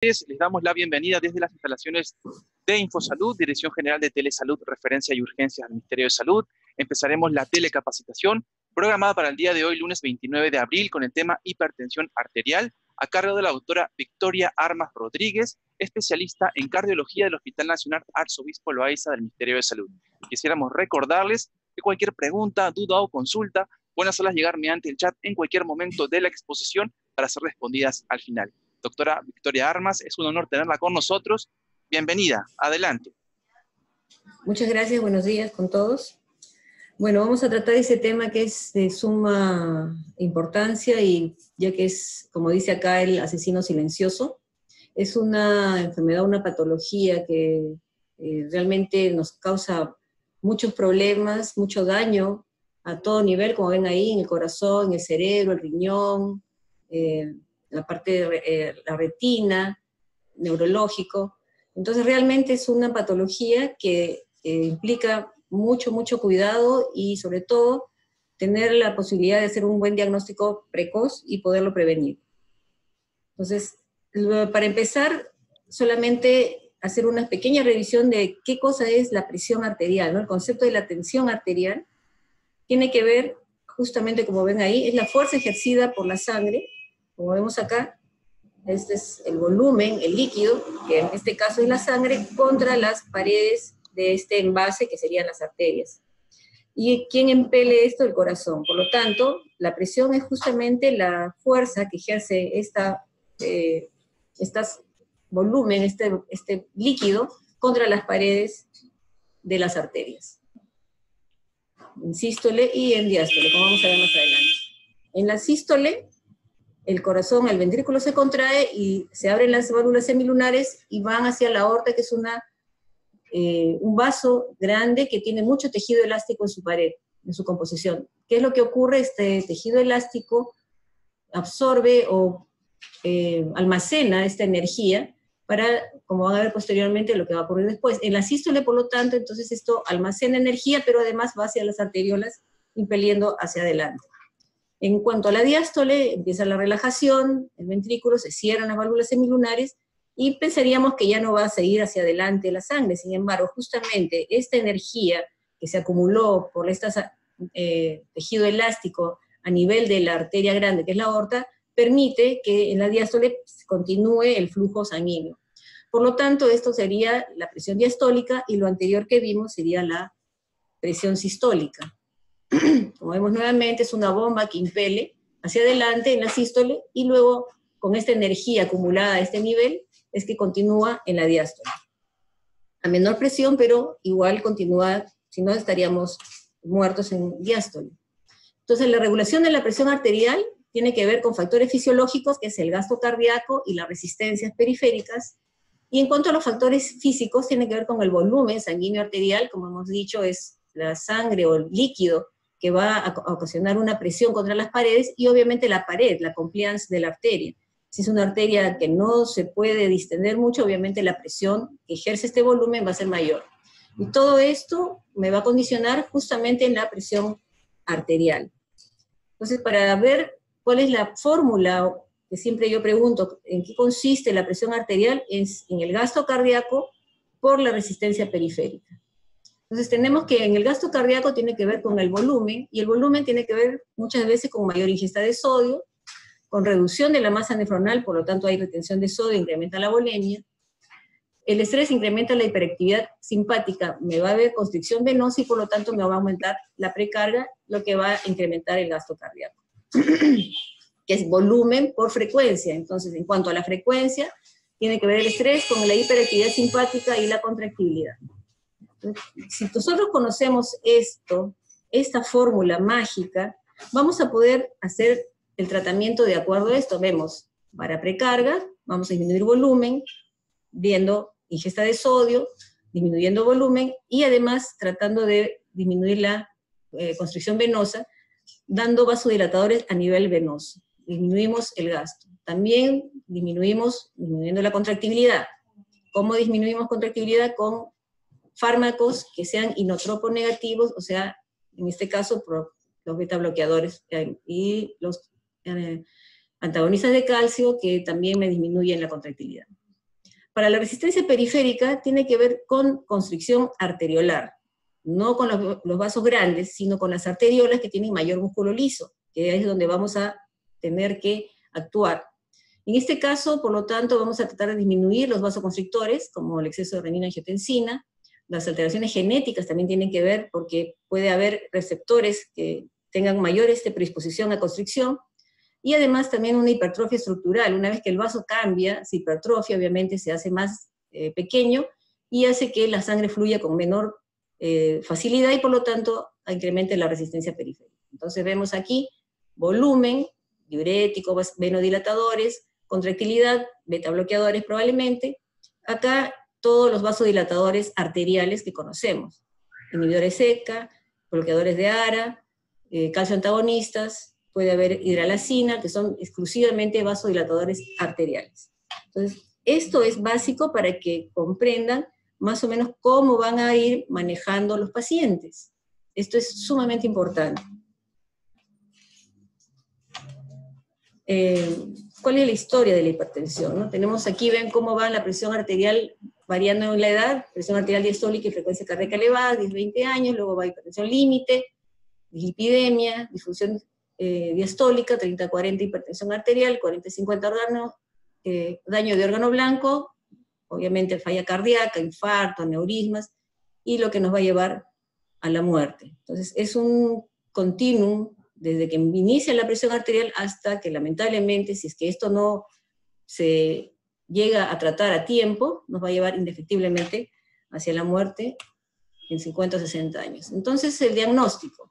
Les damos la bienvenida desde las instalaciones de Infosalud, Dirección General de Telesalud, Referencia y Urgencias del Ministerio de Salud. Empezaremos la telecapacitación programada para el día de hoy, lunes 29 de abril, con el tema hipertensión arterial, a cargo de la doctora Victoria Armas Rodríguez, especialista en cardiología del Hospital Nacional Arzobispo Loaiza del Ministerio de Salud. Quisiéramos recordarles que cualquier pregunta, duda o consulta pueden hacerlas llegar mediante el chat en cualquier momento de la exposición para ser respondidas al final. Doctora Victoria Armas, es un honor tenerla con nosotros. Bienvenida, adelante. Muchas gracias, buenos días con todos. Bueno, vamos a tratar ese tema que es de suma importancia y ya que es, como dice acá, el asesino silencioso. Es una enfermedad, una patología que realmente nos causa muchos problemas, mucho daño a todo nivel, como ven ahí, en el corazón, en el cerebro, el riñón, la parte de la retina, neurológico. Entonces realmente es una patología que implica mucho cuidado y sobre todo tener la posibilidad de hacer un buen diagnóstico precoz y poderlo prevenir. Entonces, para empezar, solamente hacer una pequeña revisión de qué cosa es la presión arterial, ¿no? El concepto de la tensión arterial tiene que ver, justamente como ven ahí, es la fuerza ejercida por la sangre, como vemos acá. Este es el volumen, el líquido, que en este caso es la sangre, contra las paredes de este envase, que serían las arterias. ¿Y quién impele esto? El corazón. Por lo tanto, la presión es justamente la fuerza que ejerce volumen, este líquido, contra las paredes de las arterias. En sístole y en diástole, como vamos a ver más adelante. En la sístole, el corazón, el ventrículo se contrae y se abren las válvulas semilunares y van hacia la aorta, que es un vaso grande que tiene mucho tejido elástico en su pared, en su composición. ¿Qué es lo que ocurre? Este tejido elástico absorbe o almacena esta energía para, como van a ver posteriormente, lo que va a ocurrir después. En la sístole, por lo tanto, entonces esto almacena energía, pero además va hacia las arteriolas, impeliendo hacia adelante. En cuanto a la diástole, empieza la relajación, el ventrículo, se cierran las válvulas semilunares, y pensaríamos que ya no va a seguir hacia adelante la sangre. Sin embargo, justamente esta energía que se acumuló por este tejido elástico a nivel de la arteria grande, que es la aorta, permite que en la diástole continúe el flujo sanguíneo. Por lo tanto, esto sería la presión diastólica, y lo anterior que vimos sería la presión sistólica. Como vemos nuevamente, es una bomba que impele hacia adelante en la sístole, y luego, con esta energía acumulada a este nivel, es que continúa en la diástole. A menor presión, pero igual continúa, si no estaríamos muertos en diástole. Entonces, la regulación de la presión arterial tiene que ver con factores fisiológicos, que es el gasto cardíaco y las resistencias periféricas, y en cuanto a los factores físicos, tiene que ver con el volumen sanguíneo arterial, como hemos dicho, es la sangre o el líquido que va a ocasionar una presión contra las paredes, y obviamente la pared, la compliance de la arteria. Si es una arteria que no se puede distender mucho, obviamente la presión que ejerce este volumen va a ser mayor. Y todo esto me va a condicionar justamente en la presión arterial. Entonces, para ver cuál es la fórmula, que siempre yo pregunto, ¿en qué consiste la presión arterial? Es en el gasto cardíaco por la resistencia periférica. Entonces tenemos que en el gasto cardíaco tiene que ver con el volumen, y el volumen tiene que ver muchas veces con mayor ingesta de sodio, con reducción de la masa nefronal, por lo tanto hay retención de sodio, incrementa la volemia. El estrés incrementa la hiperactividad simpática, me va a haber constricción venosa y por lo tanto me va a aumentar la precarga, lo que va a incrementar el gasto cardíaco, que es volumen por frecuencia. Entonces, en cuanto a la frecuencia, tiene que ver el estrés con la hiperactividad simpática y la contractibilidad. Si nosotros conocemos esta fórmula mágica, vamos a poder hacer el tratamiento de acuerdo a esto. Vemos, para precarga, vamos a disminuir volumen, viendo ingesta de sodio, disminuyendo volumen, y además tratando de disminuir la constricción venosa, dando vasodilatadores a nivel venoso. Disminuimos el gasto. También disminuyendo la contractibilidad. ¿Cómo disminuimos contractibilidad? Con fármacos que sean inotropos negativos, o sea, en este caso, los beta bloqueadores y los antagonistas de calcio, que también me disminuyen la contractilidad. Para la resistencia periférica tiene que ver con constricción arteriolar, no con los vasos grandes, sino con las arteriolas que tienen mayor músculo liso, que es donde vamos a tener que actuar. En este caso, por lo tanto, vamos a tratar de disminuir los vasoconstrictores, como el exceso de renina-angiotensina. Las alteraciones genéticas también tienen que ver, porque puede haber receptores que tengan mayor predisposición a constricción, y además también una hipertrofia estructural. Una vez que el vaso cambia, se hipertrofia, obviamente se hace más pequeño, y hace que la sangre fluya con menor facilidad, y por lo tanto incremente la resistencia periférica. Entonces vemos aquí volumen, diuréticos, venodilatadores, contractilidad, beta bloqueadores probablemente. Acá todos los vasodilatadores arteriales que conocemos, inhibidores SECA, bloqueadores de ARA, calcio antagonistas, puede haber hidralazina, que son exclusivamente vasodilatadores arteriales. Entonces, esto es básico para que comprendan más o menos cómo van a ir manejando los pacientes. Esto es sumamente importante. ¿Cuál es la historia de la hipertensión, ¿no? Tenemos aquí, ven cómo va la presión arterial variando en la edad, presión arterial diastólica y frecuencia cardíaca elevada, 10-20 años, luego va hipertensión límite, dislipidemia, disfunción diastólica, 30-40 hipertensión arterial, 40-50 órgano, daño de órgano blanco, obviamente falla cardíaca, infarto, aneurismas, y lo que nos va a llevar a la muerte. Entonces es un continuum desde que inicia la presión arterial hasta que lamentablemente, si es que esto no se llega a tratar a tiempo, nos va a llevar indefectiblemente hacia la muerte en 50 o 60 años. Entonces el diagnóstico.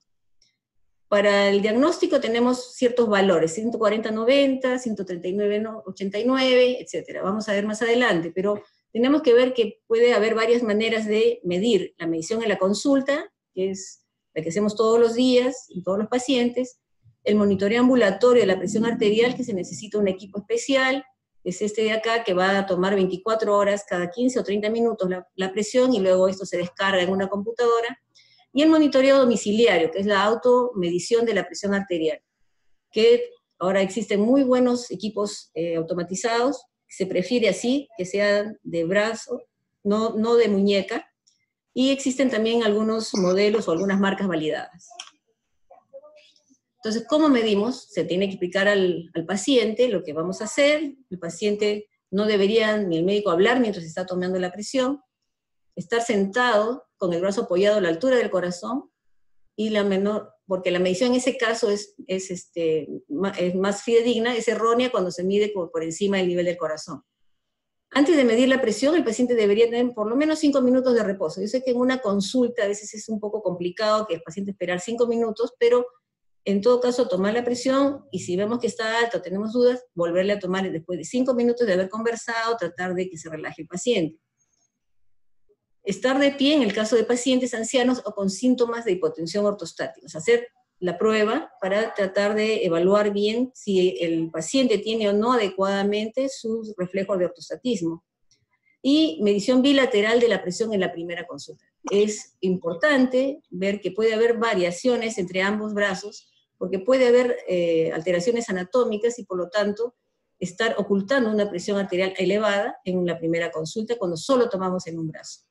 Para el diagnóstico tenemos ciertos valores, 140-90, 139-89, etc. Vamos a ver más adelante, pero tenemos que ver que puede haber varias maneras de medir la medición en la consulta, que es la que hacemos todos los días en todos los pacientes, el monitoreo ambulatorio de la presión arterial, que se necesita un equipo especial, es este de acá, que va a tomar 24 horas, cada 15 o 30 minutos la presión, y luego esto se descarga en una computadora, y el monitoreo domiciliario, que es la automedición de la presión arterial, que ahora existen muy buenos equipos automatizados, se prefiere así, que sean de brazo, no de muñeca, y existen también algunos modelos o algunas marcas validadas. Entonces, ¿cómo medimos? Se tiene que explicar al paciente lo que vamos a hacer. El paciente no debería, ni el médico, hablar mientras está tomando la presión, estar sentado con el brazo apoyado a la altura del corazón, y porque la medición en ese caso es más fidedigna, es errónea cuando se mide por encima del nivel del corazón. Antes de medir la presión, el paciente debería tener por lo menos 5 minutos de reposo. Yo sé que en una consulta a veces es un poco complicado que el paciente esperar 5 minutos, pero en todo caso tomar la presión, y si vemos que está alta o tenemos dudas, volverle a tomar después de 5 minutos de haber conversado, tratar de que se relaje el paciente. Estar de pie en el caso de pacientes ancianos o con síntomas de hipotensión ortostática. O sea, hacer la prueba para tratar de evaluar bien si el paciente tiene o no adecuadamente sus reflejos de ortostatismo. Y medición bilateral de la presión en la primera consulta. Es importante ver que puede haber variaciones entre ambos brazos, porque puede haber alteraciones anatómicas y por lo tanto estar ocultando una presión arterial elevada en la primera consulta cuando solo tomamos en un brazo.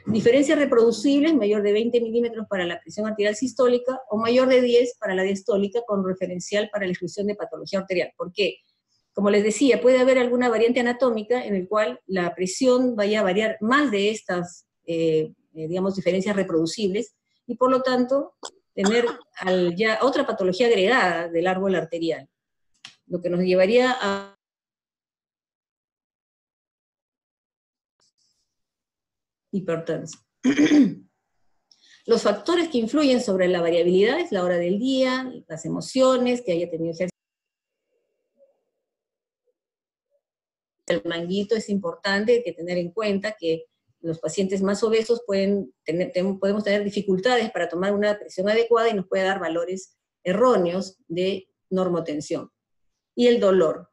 Diferencias reproducibles, mayor de 20 milímetros para la presión arterial sistólica o mayor de 10 para la diastólica, con referencial para la exclusión de patología arterial. ¿Por qué? Como les decía, puede haber alguna variante anatómica en el cual la presión vaya a variar más de estas, digamos, diferencias reproducibles, y por lo tanto tener ya otra patología agregada del árbol arterial, lo que nos llevaría a hipertensión. Los factores que influyen sobre la variabilidad es la hora del día, las emociones, que haya tenido ejercicio. El manguito es importante, hay que tener en cuenta que los pacientes más obesos podemos tener dificultades para tomar una presión adecuada y nos puede dar valores erróneos de normotensión. Y el dolor.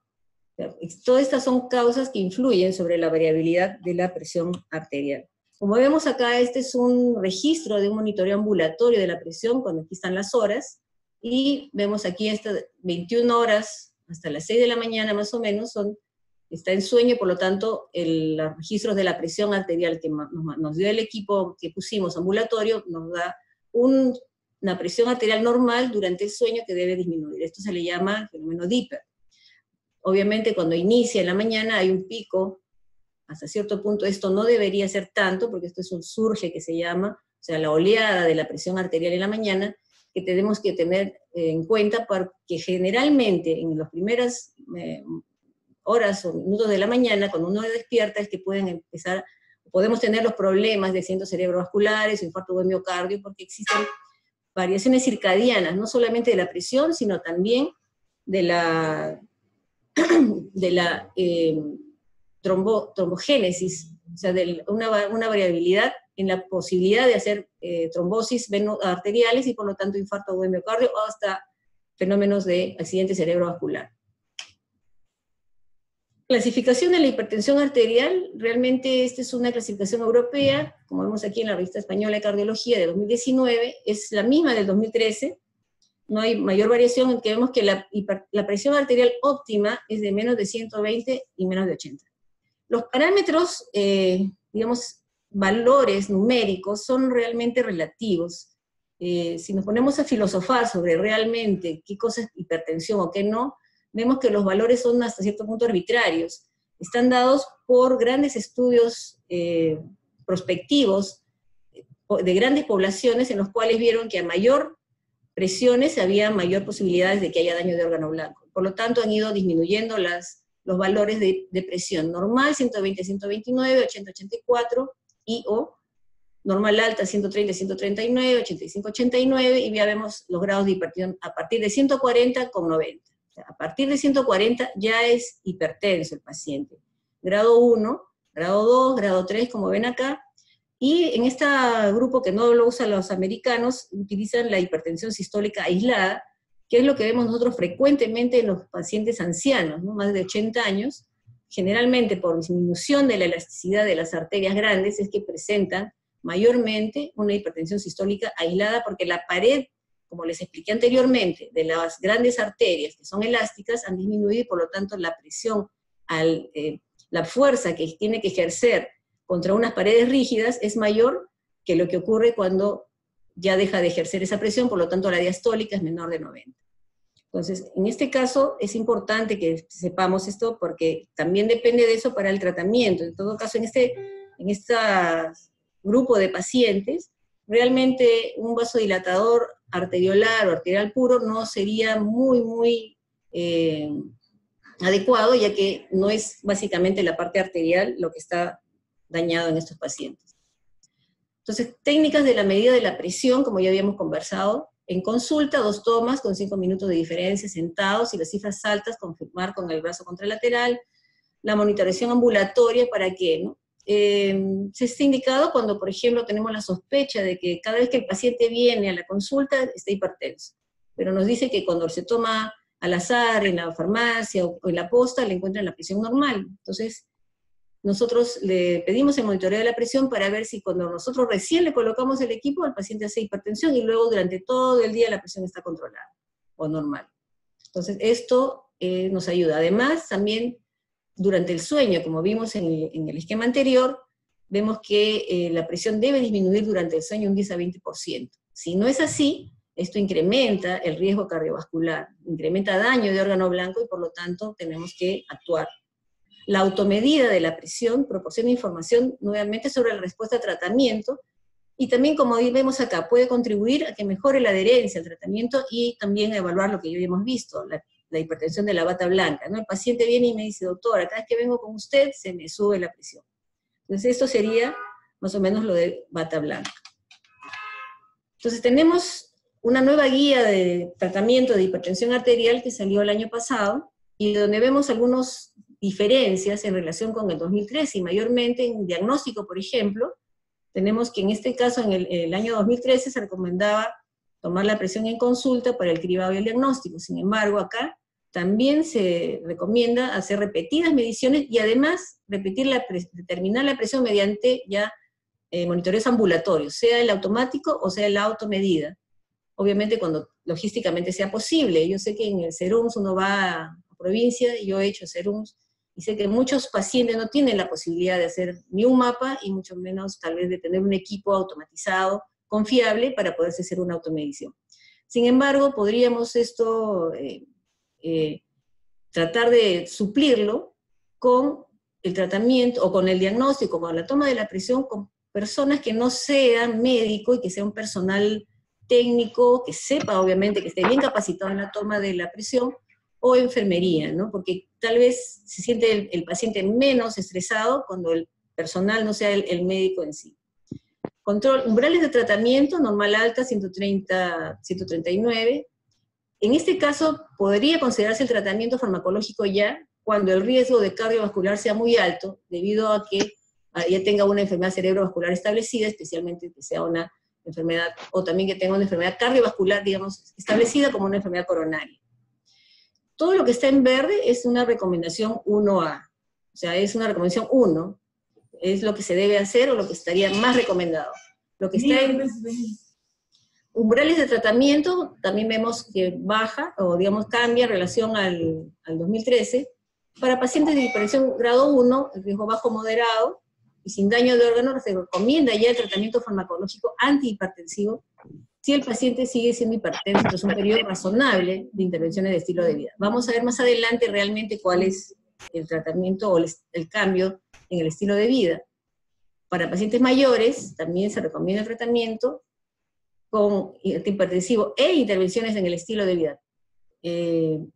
Todas estas son causas que influyen sobre la variabilidad de la presión arterial. Como vemos acá, este es un registro de un monitoreo ambulatorio de la presión, cuando aquí están las horas, y vemos aquí estas 21 horas hasta las 6 de la mañana más o menos, son está en sueño, por lo tanto, los registros de la presión arterial que nos dio el equipo que pusimos ambulatorio nos da una presión arterial normal durante el sueño que debe disminuir. Esto se le llama fenómeno Dipper. Obviamente, cuando inicia en la mañana hay un pico, hasta cierto punto esto no debería ser tanto, porque esto es un surge que se llama, o sea, la oleada de la presión arterial en la mañana, que tenemos que tener en cuenta porque generalmente en las primeras horas o minutos de la mañana, cuando uno despierta, es que podemos tener los problemas de accidentes cerebrovasculares o infarto de miocardio, porque existen variaciones circadianas, no solamente de la presión, sino también de la trombogénesis, o sea, una variabilidad en la posibilidad de hacer trombosis arteriales y por lo tanto infarto de miocardio o hasta fenómenos de accidente cerebrovascular. Clasificación de la hipertensión arterial, realmente esta es una clasificación europea, como vemos aquí en la Revista Española de Cardiología de 2019, es la misma del 2013, no hay mayor variación, en que vemos que la presión arterial óptima es de menos de 120 y menos de 80. Los parámetros, digamos, valores numéricos son realmente relativos. Si nos ponemos a filosofar sobre realmente qué cosa es hipertensión o qué no, vemos que los valores son hasta cierto punto arbitrarios. Están dados por grandes estudios prospectivos de grandes poblaciones en los cuales vieron que a mayor presiones había mayor posibilidades de que haya daño de órgano blanco. Por lo tanto, han ido disminuyendo los valores de presión normal, 120, 129, 80, 84, o normal alta, 130, 139, 85, 89, y ya vemos los grados de hipertensión a partir de 140 con 90. O sea, a partir de 140 ya es hipertenso el paciente. Grado 1, grado 2, grado 3, como ven acá, y en este grupo que no lo usan los americanos, utilizan la hipertensión sistólica aislada, que es lo que vemos nosotros frecuentemente en los pacientes ancianos, ¿no? Más de 80 años, generalmente por disminución de la elasticidad de las arterias grandes, es que presentan mayormente una hipertensión sistólica aislada, porque la pared, como les expliqué anteriormente, de las grandes arterias que son elásticas han disminuido y por lo tanto la presión, la fuerza que tiene que ejercer contra unas paredes rígidas es mayor que lo que ocurre cuando ya deja de ejercer esa presión, por lo tanto la diastólica es menor de 90. Entonces, en este caso es importante que sepamos esto porque también depende de eso para el tratamiento. En todo caso, en este grupo de pacientes, realmente un vasodilatador arteriolar o arterial puro no sería muy adecuado, ya que no es básicamente la parte arterial lo que está dañado en estos pacientes. Entonces, técnicas de la medida de la presión, como ya habíamos conversado, en consulta, 2 tomas con 5 minutos de diferencia, sentados, y las cifras altas, confirmar con el brazo contralateral, la monitorización ambulatoria, ¿para qué? ¿No? Se está indicado cuando, por ejemplo, tenemos la sospecha de que cada vez que el paciente viene a la consulta está hipertenso, pero nos dice que cuando se toma al azar en la farmacia o en la posta le encuentran la presión normal. Entonces, nosotros le pedimos el monitoreo de la presión para ver si cuando nosotros recién le colocamos el equipo, el paciente hace hipertensión y luego durante todo el día la presión está controlada o normal. Entonces, esto nos ayuda. Además, también durante el sueño, como vimos en el esquema anterior, vemos que la presión debe disminuir durante el sueño un 10 a 20%. Si no es así, esto incrementa el riesgo cardiovascular, incrementa daño de órgano blanco y por lo tanto tenemos que actuar. La automedida de la presión proporciona información nuevamente sobre la respuesta a tratamiento y también, como vemos acá, puede contribuir a que mejore la adherencia al tratamiento y también a evaluar lo que ya habíamos visto, la hipertensión de la bata blanca, ¿no? El paciente viene y me dice, doctora, cada vez que vengo con usted se me sube la presión. Entonces esto sería más o menos lo de bata blanca. Entonces tenemos una nueva guía de tratamiento de hipertensión arterial que salió el año pasado y donde vemos algunas diferencias en relación con el 2013 y mayormente en diagnóstico, por ejemplo, tenemos que en este caso en el año 2013 se recomendaba tomar la presión en consulta para el cribado y el diagnóstico. Sin embargo, acá también se recomienda hacer repetidas mediciones y además determinar la presión mediante ya monitoreos ambulatorios, sea el automático o sea la automedida. Obviamente cuando logísticamente sea posible. Yo sé que en el SERUMS uno va a provincia, yo he hecho SERUMS, Y sé que muchos pacientes no tienen la posibilidad de hacer ni un mapa, y mucho menos tal vez de tener un equipo automatizado, confiable, para poderse hacer una automedición. Sin embargo, podríamos tratar de suplirlo con el tratamiento, o con el diagnóstico, con la toma de la presión, con personas que no sean médicos y que sea un personal técnico, que sepa obviamente, que esté bien capacitado en la toma de la presión, o enfermería, ¿no? Porque tal vez se siente el paciente menos estresado cuando el personal no sea el médico en sí. Control, umbrales de tratamiento, normal alta, 130, 139. En este caso, podría considerarse el tratamiento farmacológico ya cuando el riesgo de cardiovascular sea muy alto, debido a que ya tenga una enfermedad cerebrovascular establecida, especialmente que sea una enfermedad, o también que tenga una enfermedad cardiovascular, digamos, establecida como una enfermedad coronaria. Todo lo que está en verde es una recomendación 1A, o sea, es una recomendación 1, es lo que se debe hacer o lo que estaría más recomendado. Lo que está en umbrales de tratamiento, también vemos que baja, o digamos cambia en relación al 2013. Para pacientes de hipertensión grado 1, el riesgo bajo moderado, y sin daño de órganos, se recomienda ya el tratamiento farmacológico antihipertensivo si el paciente sigue siendo hipertenso tras un periodo razonable de intervenciones de estilo de vida. Vamos a ver más adelante realmente cuál es el tratamiento o el cambio en el estilo de vida. Para pacientes mayores también se recomienda el tratamiento con antihipertensivo e intervenciones en el estilo de vida.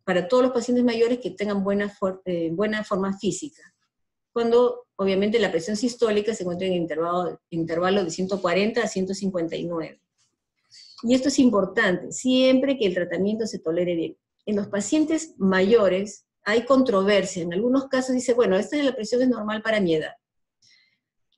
Para todos los pacientes mayores que tengan buena forma física, cuando obviamente la presión sistólica se encuentra en intervalo de 140 a 159. Y esto es importante, siempre que el tratamiento se tolere bien. En los pacientes mayores hay controversia, en algunos casos dice, bueno, esta es la presión es normal para mi edad.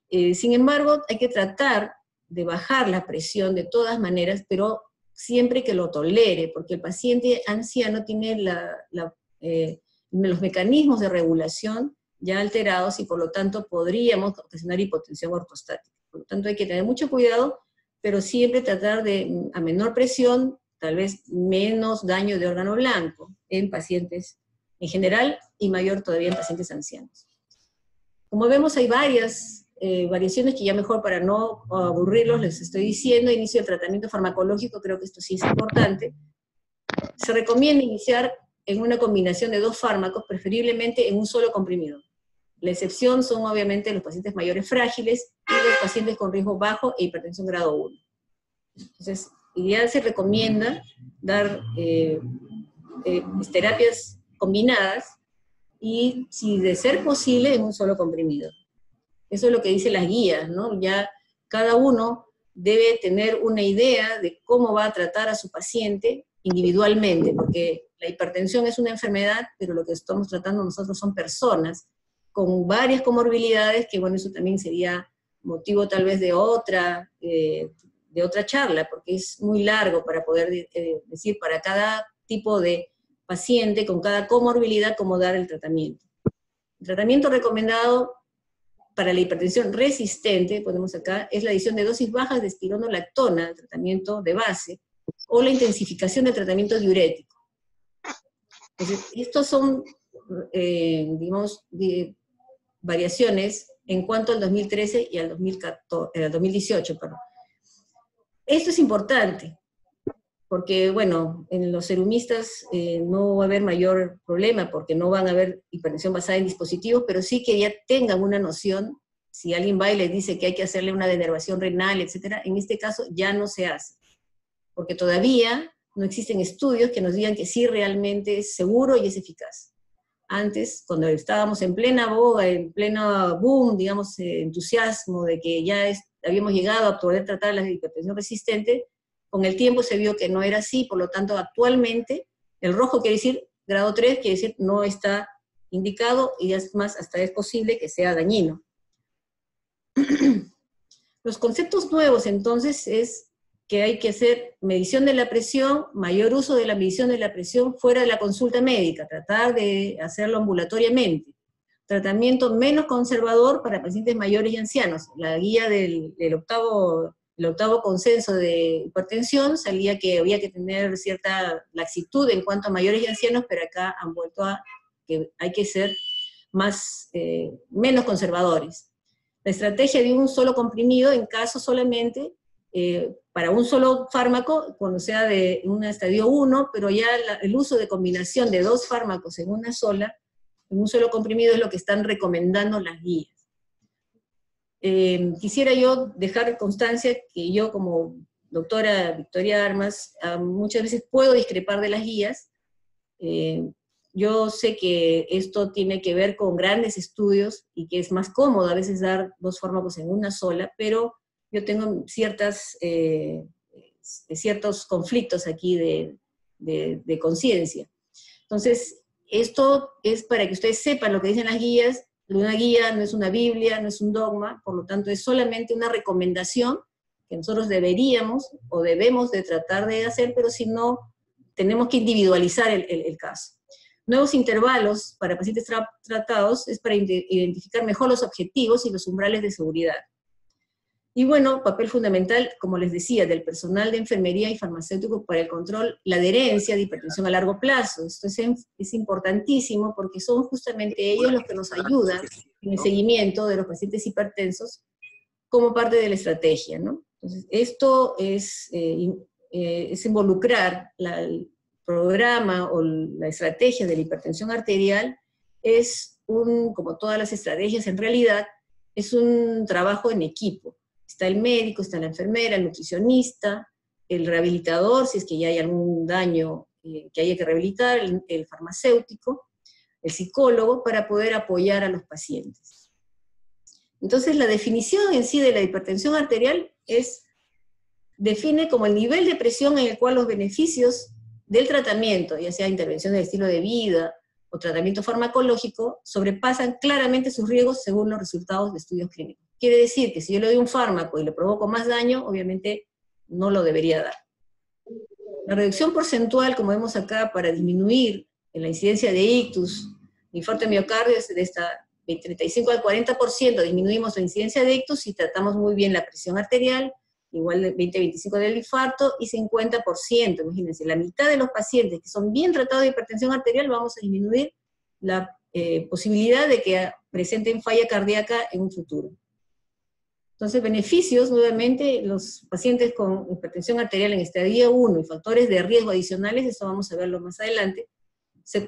Sin embargo, hay que tratar de bajar la presión de todas maneras, pero siempre que lo tolere, porque el paciente anciano tiene los mecanismos de regulación ya alterados, y por lo tanto podríamos ocasionar hipotensión ortostática. Por lo tanto hay que tener mucho cuidado, pero siempre tratar de, a menor presión, tal vez menos daño de órgano blanco en pacientes en general, y mayor todavía en pacientes ancianos. Como vemos, hay varias variaciones que ya mejor para no aburrirlos les estoy diciendo. Inicio del tratamiento farmacológico, creo que esto sí es importante. Se recomienda iniciar en una combinación de 2 fármacos, preferiblemente en un solo comprimido. La excepción son obviamente los pacientes mayores frágiles y los pacientes con riesgo bajo e hipertensión grado 1. Entonces, ya se recomienda dar terapias combinadas, y si de ser posible en un solo comprimido. Eso es lo que dicen las guías, ¿no? Ya cada uno debe tener una idea de cómo va a tratar a su paciente individualmente, porque la hipertensión es una enfermedad, pero lo que estamos tratando nosotros son personas con varias comorbilidades, que bueno, eso también sería motivo tal vez de otra charla, porque es muy largo para poder decir para cada tipo de paciente, con cada comorbilidad, cómo dar el tratamiento. El tratamiento recomendado para la hipertensión resistente, ponemos acá, es la adición de dosis bajas de espironolactona, el tratamiento de base, o la intensificación del tratamiento diurético. Entonces, estos son, digamos, variaciones en cuanto al 2013 y al 2018. Perdón. Esto es importante, porque, bueno, en los serumistas no va a haber mayor problema, porque no van a haber hipertensión basada en dispositivos, pero sí que ya tengan una noción. Si alguien va y les dice que hay que hacerle una denervación renal, etcétera, en este caso ya no se hace, porque todavía no existen estudios que nos digan que sí realmente es seguro y es eficaz. Antes, cuando estábamos en plena boga, en pleno boom, digamos, entusiasmo de que ya habíamos llegado a poder tratar la hipertensión resistente, con el tiempo se vio que no era así. Por lo tanto, actualmente, el rojo quiere decir grado 3, quiere decir no está indicado, y es más, hasta es posible que sea dañino. Los conceptos nuevos, entonces, es que hay que hacer medición de la presión, mayor uso de la medición de la presión fuera de la consulta médica, tratar de hacerlo ambulatoriamente. Tratamiento menos conservador para pacientes mayores y ancianos. La guía del octavo consenso de hipertensión salía que había que tener cierta laxitud en cuanto a mayores y ancianos, pero acá han vuelto a que hay que ser menos conservadores. La estrategia de un solo comprimido, en caso solamente, para un solo fármaco, cuando sea de un estadio 1, pero ya el uso de combinación de 2 fármacos en un solo comprimido es lo que están recomendando las guías. Quisiera yo dejar constancia que yo como doctora Victoria Armas muchas veces puedo discrepar de las guías. Yo sé que esto tiene que ver con grandes estudios y que es más cómodo a veces dar 2 fármacos en una sola, pero yo tengo ciertos conflictos aquí de conciencia. Entonces, esto es para que ustedes sepan lo que dicen las guías. Una guía no es una Biblia, no es un dogma, por lo tanto es solamente una recomendación que nosotros deberíamos o debemos de tratar de hacer, pero si no, tenemos que individualizar el caso. Nuevos intervalos para pacientes tratados es para identificar mejor los objetivos y los umbrales de seguridad. Y bueno, papel fundamental, como les decía, del personal de enfermería y farmacéutico para el control, la adherencia de hipertensión a largo plazo. Esto es importantísimo porque son justamente ellos los que nos ayudan en el seguimiento de los pacientes hipertensos como parte de la estrategia, ¿no? Entonces, esto es involucrar el programa o la estrategia de la hipertensión arterial, como todas las estrategias en realidad, es un trabajo en equipo. Está el médico, está la enfermera, el nutricionista, el rehabilitador, si es que ya hay algún daño que haya que rehabilitar, el farmacéutico, el psicólogo, para poder apoyar a los pacientes. Entonces, la definición en sí de la hipertensión arterial define como el nivel de presión en el cual los beneficios del tratamiento, ya sea intervención del estilo de vida o tratamiento farmacológico, sobrepasan claramente sus riesgos según los resultados de estudios clínicos. Quiere decir que si yo le doy un fármaco y le provoco más daño, obviamente no lo debería dar. La reducción porcentual, como vemos acá, para disminuir en la incidencia de ictus, infarto de miocardio, es de 35 al 40%, disminuimos la incidencia de ictus si tratamos muy bien la presión arterial, igual de 20-25% del infarto, y 50%, imagínense, la mitad de los pacientes que son bien tratados de hipertensión arterial, vamos a disminuir la posibilidad de que presenten falla cardíaca en un futuro. Entonces, beneficios, nuevamente, los pacientes con hipertensión arterial en estadio 1 y factores de riesgo adicionales, esto vamos a verlo más adelante,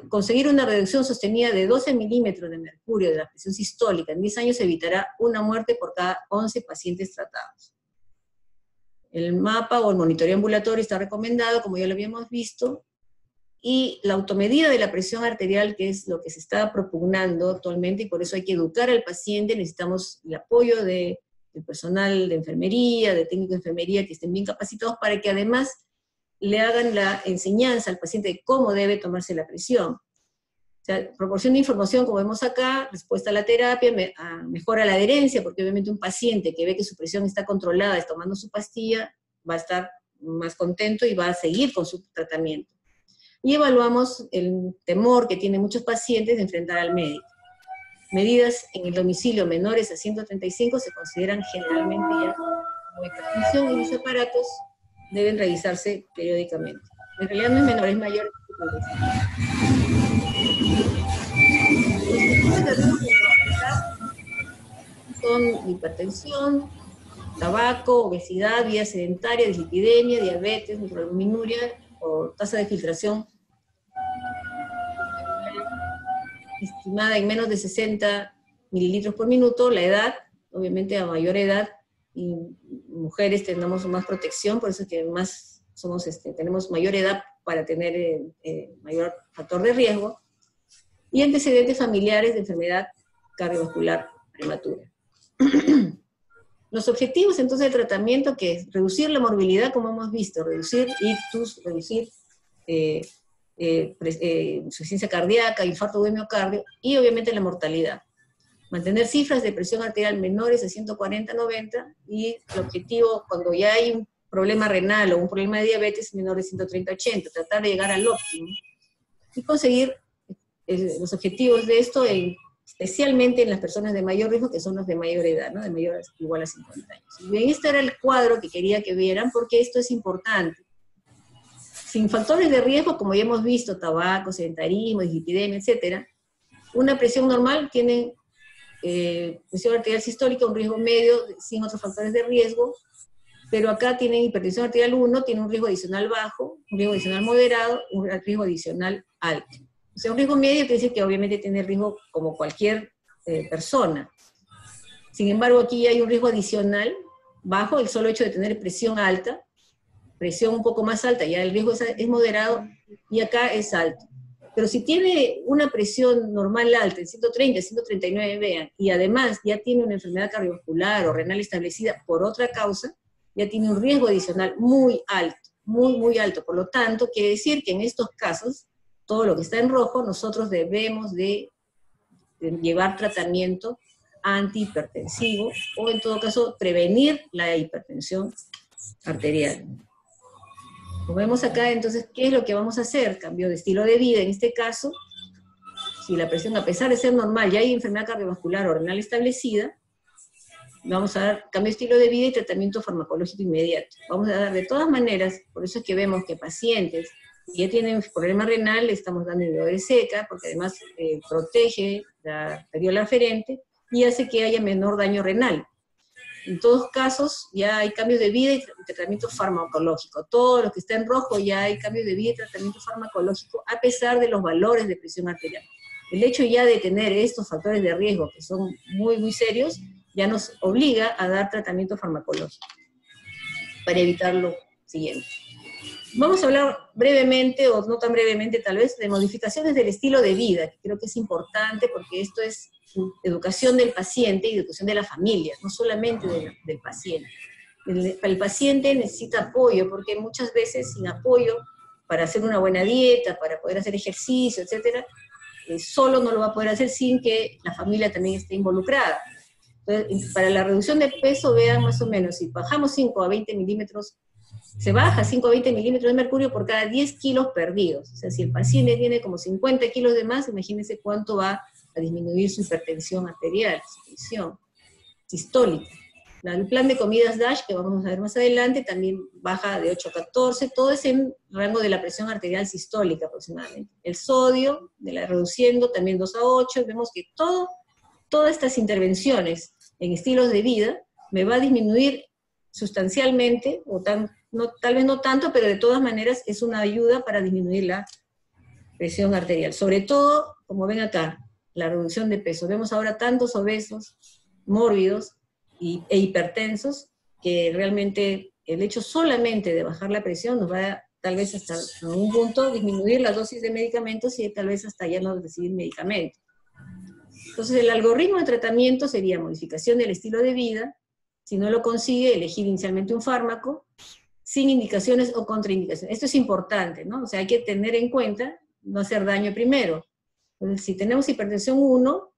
conseguir una reducción sostenida de 12 milímetros de mercurio de la presión sistólica en 10 años evitará una muerte por cada 11 pacientes tratados. El mapa o el monitoreo ambulatorio está recomendado, como ya lo habíamos visto, y la automedida de la presión arterial, que es lo que se está propugnando actualmente, y por eso hay que educar al paciente, necesitamos el apoyo del personal de enfermería, de técnicos de enfermería que estén bien capacitados para que además le hagan la enseñanza al paciente de cómo debe tomarse la presión. O sea, proporciona información, como vemos acá, respuesta a la terapia, mejora la adherencia, porque obviamente un paciente que ve que su presión está controlada, está tomando su pastilla, va a estar más contento y va a seguir con su tratamiento. Y evaluamos el temor que tienen muchos pacientes de enfrentar al médico. Medidas en el domicilio menores a 135 se consideran generalmente ya como hipertensión y los aparatos deben revisarse periódicamente. En realidad no es menor, es mayor. Los tipos de riesgo son hipertensión, tabaco, obesidad, vida sedentaria, dislipidemia, diabetes, microalbuminuria o tasa de filtración estimada en menos de 60 mililitros por minuto, la edad, obviamente a mayor edad, y mujeres tenemos más protección, por eso es que más tenemos mayor edad para tener mayor factor de riesgo, y antecedentes familiares de enfermedad cardiovascular prematura. Los objetivos entonces del tratamiento, que es reducir la morbilidad, como hemos visto, reducir ictus, reducir insuficiencia cardíaca, infarto de miocardio, y obviamente la mortalidad. Mantener cifras de presión arterial menores a 140-90, y el objetivo, cuando ya hay un problema renal o un problema de diabetes, menor de 130-80, tratar de llegar al óptimo, y conseguir los objetivos de esto, especialmente en las personas de mayor riesgo, que son los de mayor edad, ¿no? De mayor igual a 50 años. Y bien, este era el cuadro que quería que vieran, porque esto es importante. Sin factores de riesgo, como ya hemos visto, tabaco, sedentarismo, dislipidemia, etc., Una presión normal tiene presión arterial sistólica, un riesgo medio, sin otros factores de riesgo, pero acá tienen hipertensión arterial 1, tiene un riesgo adicional bajo, un riesgo adicional moderado, un riesgo adicional alto. O sea, un riesgo medio quiere decir que obviamente tiene riesgo como cualquier persona. Sin embargo, aquí hay un riesgo adicional bajo, el solo hecho de tener presión alta, presión un poco más alta, ya el riesgo es moderado, y acá es alto. Pero si tiene una presión normal alta, en 130, 139, vean, y además ya tiene una enfermedad cardiovascular o renal establecida por otra causa, ya tiene un riesgo adicional muy alto, muy, muy alto. Por lo tanto, quiere decir que en estos casos, todo lo que está en rojo, nosotros debemos de llevar tratamiento antihipertensivo, o en todo caso, prevenir la hipertensión arterial. Como vemos acá, entonces, ¿qué es lo que vamos a hacer? Cambio de estilo de vida, en este caso, si la presión, a pesar de ser normal, ya hay enfermedad cardiovascular o renal establecida, vamos a dar cambio de estilo de vida y tratamiento farmacológico inmediato. Vamos a dar de todas maneras, por eso es que vemos que pacientes que ya tienen problema renal, le estamos dando inhibidores seca, porque además protege la arteriola aferente y hace que haya menor daño renal. En todos casos ya hay cambios de vida y tratamiento farmacológico. Todo lo que está en rojo ya hay cambios de vida y tratamiento farmacológico a pesar de los valores de presión arterial. El hecho ya de tener estos factores de riesgo que son muy, muy serios, ya nos obliga a dar tratamiento farmacológico para evitar lo siguiente. Vamos a hablar brevemente, o no tan brevemente tal vez, de modificaciones del estilo de vida, que creo que es importante porque esto es educación del paciente y educación de la familia, no solamente del paciente. El paciente necesita apoyo, porque muchas veces sin apoyo, para hacer una buena dieta, para poder hacer ejercicio, etc., solo no lo va a poder hacer sin que la familia también esté involucrada. Entonces, para la reducción de peso, vean más o menos, si bajamos 5 a 20 milímetros, se baja 5 a 20 milímetros de mercurio por cada 10 kilos perdidos. O sea, si el paciente tiene como 50 kilos de más, imagínense cuánto va a disminuir su hipertensión arterial, su presión sistólica. El plan de comidas DASH, que vamos a ver más adelante, también baja de 8 a 14, todo es en rango de la presión arterial sistólica aproximadamente. El sodio, reduciendo también 2 a 8, vemos que todas estas intervenciones en estilos de vida me va a disminuir sustancialmente, tal vez no tanto, pero de todas maneras es una ayuda para disminuir la presión arterial. Sobre todo, como ven acá, la reducción de peso. Vemos ahora tantos obesos, mórbidos e hipertensos, que realmente el hecho solamente de bajar la presión nos va a, tal vez hasta un punto, disminuir la dosis de medicamentos y tal vez hasta ya no recibir medicamentos. Entonces el algoritmo de tratamiento sería modificación del estilo de vida. Si no lo consigue, elegir inicialmente un fármaco, sin indicaciones o contraindicaciones. Esto es importante, ¿no? O sea, hay que tener en cuenta no hacer daño primero. Entonces, si tenemos hipertensión 1,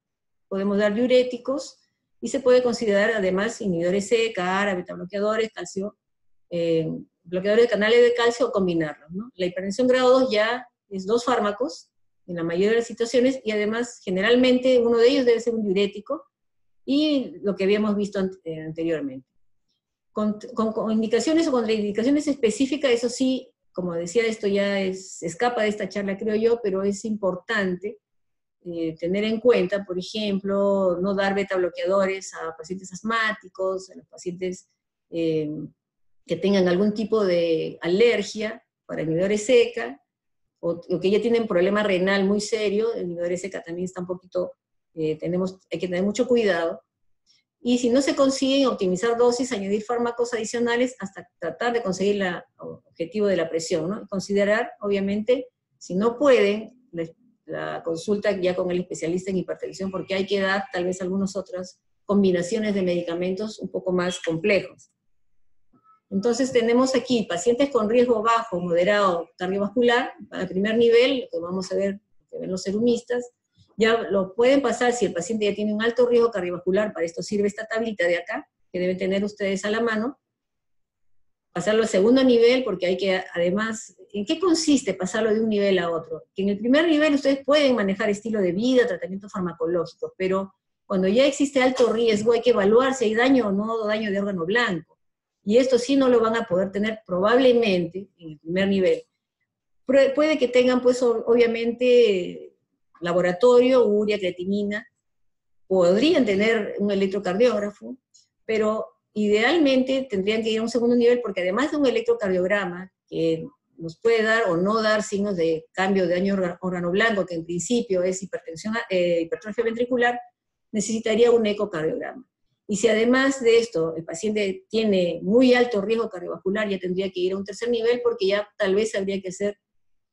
podemos dar diuréticos, y se puede considerar además inhibidores C, ARA, betabloqueadores, calcio, bloqueadores de canales de calcio, o combinarlos, ¿no? La hipertensión grado 2 ya es 2 fármacos, en la mayoría de las situaciones, y además, generalmente, uno de ellos debe ser un diurético, y lo que habíamos visto anteriormente. Con indicaciones o contraindicaciones específicas, eso sí, como decía, esto ya escapa de esta charla, creo yo, pero es importante tener en cuenta, por ejemplo, no dar beta-bloqueadores a pacientes asmáticos, a los pacientes que tengan algún tipo de alergia para inhibidores seca, o que ya tienen problema renal muy serio. El inhibidor seca también está un poquito, hay que tener mucho cuidado. Y si no se consiguen, optimizar dosis, añadir fármacos adicionales hasta tratar de conseguir el objetivo de la presión, ¿no? Considerar, obviamente, si no pueden, la consulta ya con el especialista en hipertensión, porque hay que dar tal vez algunas otras combinaciones de medicamentos un poco más complejos. Entonces tenemos aquí pacientes con riesgo bajo, moderado, cardiovascular, para primer nivel, que vamos a ver, que ven los serumistas, ya lo pueden pasar si el paciente ya tiene un alto riesgo cardiovascular. Para esto sirve esta tablita de acá, que deben tener ustedes a la mano. Pasarlo al segundo nivel, porque hay que, además, ¿en qué consiste pasarlo de un nivel a otro? Que en el primer nivel ustedes pueden manejar estilo de vida, tratamiento farmacológico, pero cuando ya existe alto riesgo hay que evaluar si hay daño o no daño de órgano blanco. Y esto sí no lo van a poder tener probablemente en el primer nivel. Puede que tengan, pues, obviamente, laboratorio, urea, creatinina, podrían tener un electrocardiógrafo, pero idealmente tendrían que ir a un segundo nivel, porque además de un electrocardiograma, que nos puede dar o no dar signos de cambio de daño órgano blanco, que en principio es hipertrofia ventricular, necesitaría un ecocardiograma. Y si además de esto el paciente tiene muy alto riesgo cardiovascular, ya tendría que ir a un tercer nivel, porque ya tal vez habría que hacer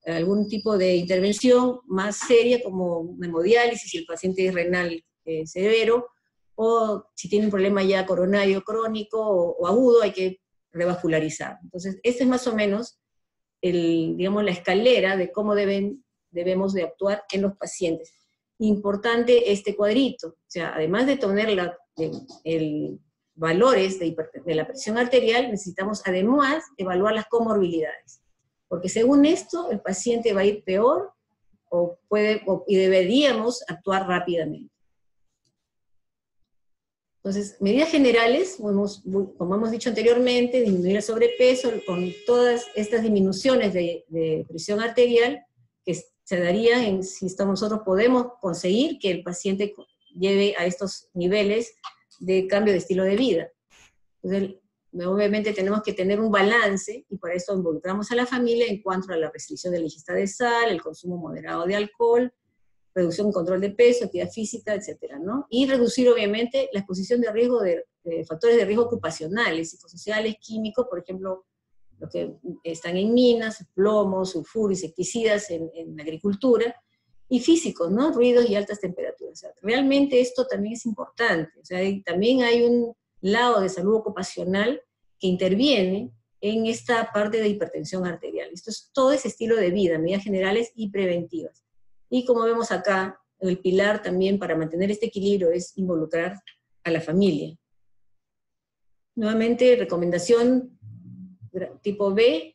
algún tipo de intervención más seria, como hemodiálisis, si el paciente es renal severo, o si tiene un problema ya coronario crónico o agudo, hay que revascularizar. Entonces, esta es más o menos digamos, la escalera de cómo debemos de actuar en los pacientes. Importante este cuadrito, o sea, además de tener valores de la presión arterial, necesitamos además evaluar las comorbilidades, porque según esto, el paciente va a ir peor, y deberíamos actuar rápidamente. Entonces, medidas generales, como hemos dicho anteriormente, disminuir el sobrepeso con todas estas disminuciones de presión arterial que se darían si nosotros podemos conseguir que el paciente lleve a estos niveles de cambio de estilo de vida. Entonces, obviamente tenemos que tener un balance, y por eso involucramos a la familia en cuanto a la restricción de la ingesta de sal, el consumo moderado de alcohol, reducción y control de peso, actividad física, etcétera, ¿no? Y reducir, obviamente, la exposición de riesgo de factores de riesgo ocupacionales, psicosociales, químicos, por ejemplo, los que están en minas, plomo, sulfuro, insecticidas en agricultura, y físicos, ¿no? Ruidos y altas temperaturas. O sea, realmente esto también es importante. O sea, también hay un lado de salud ocupacional que interviene en esta parte de hipertensión arterial. Esto es todo ese estilo de vida, medidas generales y preventivas. Y como vemos acá, el pilar también para mantener este equilibrio es involucrar a la familia. Nuevamente, recomendación tipo B,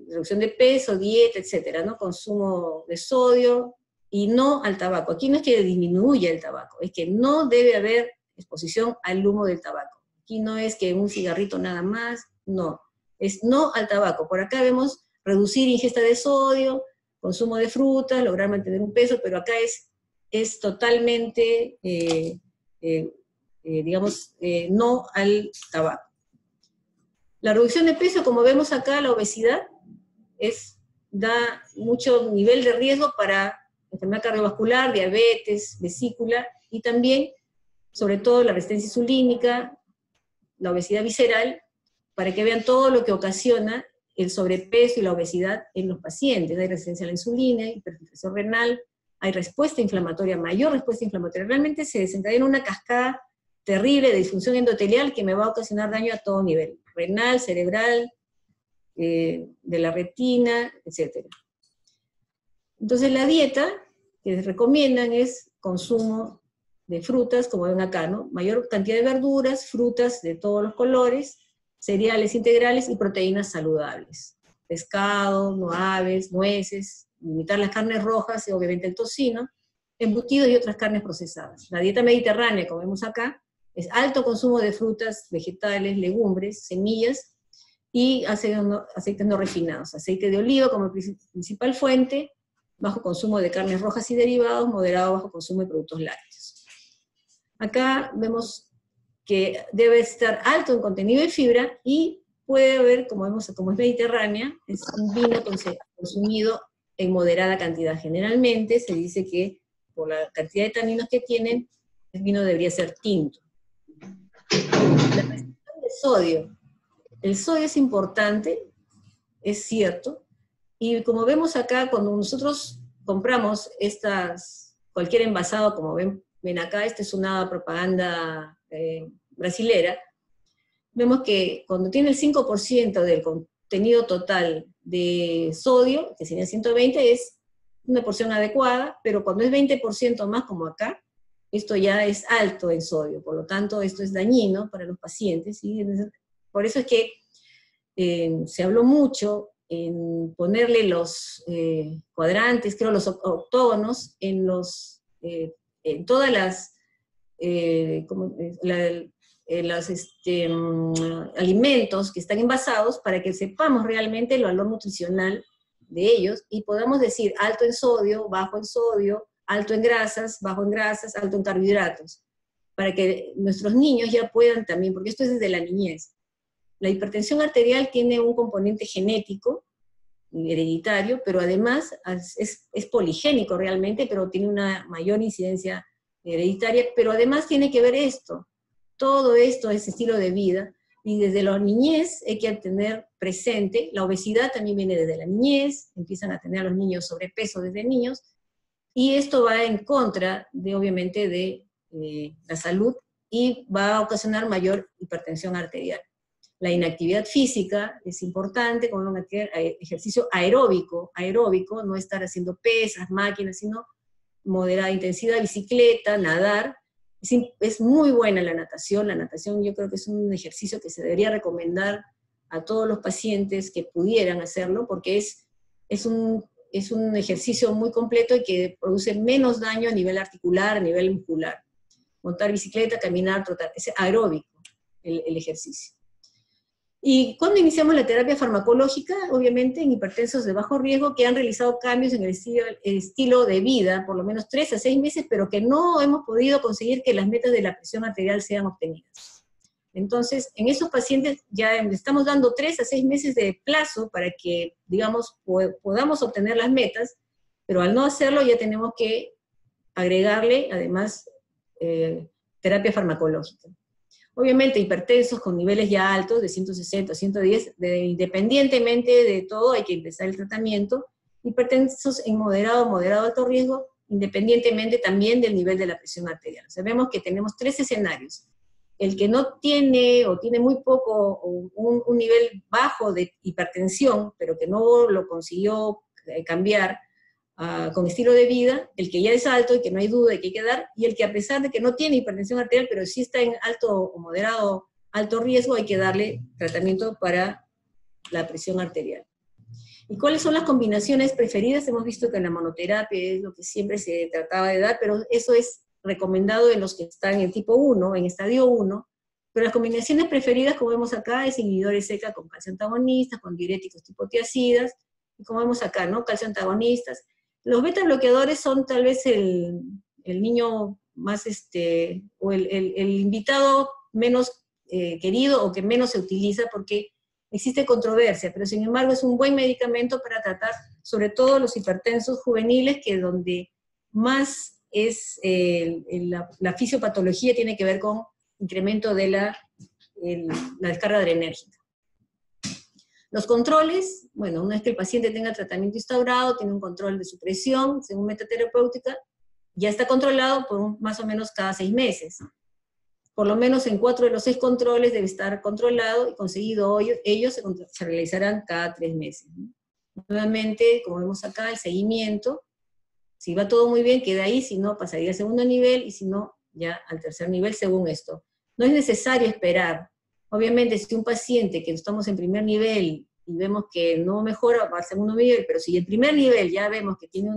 reducción de peso, dieta, etcétera, ¿no? Consumo de sodio y no al tabaco. Aquí no es que disminuya el tabaco, es que no debe haber exposición al humo del tabaco. Aquí no es que un cigarrito nada más, no. Es no al tabaco. Por acá vemos reducir ingesta de sodio, consumo de frutas, lograr mantener un peso, pero acá es totalmente, digamos, no al tabaco. La reducción de peso, como vemos acá, la obesidad, da mucho nivel de riesgo para enfermedad cardiovascular, diabetes, vesícula, y también, sobre todo, la resistencia insulínica, la obesidad visceral, para que vean todo lo que ocasiona el sobrepeso y la obesidad en los pacientes. Hay resistencia a la insulina, hipertensión renal, hay respuesta inflamatoria, mayor respuesta inflamatoria. Realmente se desencadena una cascada terrible de disfunción endotelial que me va a ocasionar daño a todo nivel, renal, cerebral, de la retina, etc. Entonces la dieta que recomiendan es consumo de frutas, como ven acá, ¿no? Mayor cantidad de verduras, frutas de todos los colores, cereales integrales y proteínas saludables. Pescado, no aves, nueces, limitar las carnes rojas y obviamente el tocino, embutidos y otras carnes procesadas. La dieta mediterránea, como vemos acá, es alto consumo de frutas, vegetales, legumbres, semillas y aceites no refinados. Aceite de oliva como principal fuente, bajo consumo de carnes rojas y derivados, moderado bajo consumo de productos lácteos. Acá vemos que debe estar alto en contenido de fibra y puede haber, como vemos, como es mediterránea, es un vino consumido en moderada cantidad. Generalmente se dice que por la cantidad de taninos que tienen, el vino debería ser tinto. La restricción de sodio. El sodio es importante, es cierto, y como vemos acá, cuando nosotros compramos cualquier envasado, como ven acá, esta es una propaganda brasilera, vemos que cuando tiene el 5% del contenido total de sodio, que sería 120, es una porción adecuada, pero cuando es 20% más, como acá, esto ya es alto en sodio, por lo tanto esto es dañino para los pacientes, ¿sí? Por eso es que se habló mucho en ponerle los cuadrantes, creo los octógonos, en todas las alimentos que están envasados para que sepamos realmente el valor nutricional de ellos y podamos decir alto en sodio, bajo en sodio, alto en grasas, bajo en grasas, alto en carbohidratos, para que nuestros niños ya puedan también, porque esto es desde la niñez. La hipertensión arterial tiene un componente genético, hereditario, pero además es poligénico realmente, pero tiene una mayor incidencia hereditaria, pero además tiene que ver esto. Todo esto es estilo de vida, y desde la niñez hay que tener presente, la obesidad también viene desde la niñez, empiezan a tener a los niños sobrepeso desde niños, y esto va en contra de, obviamente, de la salud, y va a ocasionar mayor hipertensión arterial. La inactividad física es importante, como ejercicio aeróbico, no estar haciendo pesas, máquinas, sino moderada intensidad, bicicleta, nadar. Es muy buena la natación yo creo que es un ejercicio que se debería recomendar a todos los pacientes que pudieran hacerlo, porque es un ejercicio muy completo y que produce menos daño a nivel articular, a nivel muscular. Montar bicicleta, caminar, trotar, es aeróbico el ejercicio. Y cuando iniciamos la terapia farmacológica, obviamente en hipertensos de bajo riesgo que han realizado cambios en el estilo de vida, por lo menos 3 a 6 meses, pero que no hemos podido conseguir que las metas de la presión arterial sean obtenidas. Entonces, en esos pacientes ya estamos dando 3 a 6 meses de plazo para que, digamos, podamos obtener las metas, pero al no hacerlo ya tenemos que agregarle, además, terapia farmacológica. Obviamente hipertensos con niveles ya altos, de 160, 110, independientemente de todo hay que empezar el tratamiento. Hipertensos en moderado alto riesgo, independientemente también del nivel de la presión arterial. O sea, vemos que tenemos 3 escenarios. El que no tiene o tiene muy poco o un nivel bajo de hipertensión, pero que no lo consiguió cambiar con estilo de vida, el que ya es alto y que no hay duda de que hay que dar, y el que a pesar de que no tiene hipertensión arterial, pero sí está en alto o moderado alto riesgo, hay que darle tratamiento para la presión arterial. ¿Y cuáles son las combinaciones preferidas? Hemos visto que la monoterapia es lo que siempre se trataba de dar, pero eso es recomendado en los que están en tipo 1, en estadio 1, pero las combinaciones preferidas, como vemos acá, es inhibidores SECA con calcio antagonistas, con diuréticos tipo tiacidas, y como vemos acá, ¿no? Calcio antagonistas. Los beta bloqueadores son tal vez el niño más, o el invitado menos querido o que menos se utiliza porque existe controversia, pero sin embargo es un buen medicamento para tratar sobre todo los hipertensos juveniles, que donde más es la fisiopatología tiene que ver con incremento de la descarga adrenérgica. Los controles, bueno, una vez que el paciente tenga tratamiento instaurado, tiene un control de su presión, según meta terapéutica, ya está controlado por más o menos cada 6 meses. Por lo menos en 4 de los 6 controles debe estar controlado y conseguido ellos se realizarán cada 3 meses. Nuevamente, como vemos acá, el seguimiento, si va todo muy bien, queda ahí, si no, pasaría al segundo nivel, y si no, ya al tercer nivel, según esto. No es necesario esperar. Obviamente, si un paciente que estamos en primer nivel y vemos que no mejora, va al segundo nivel, pero si en primer nivel ya vemos que tiene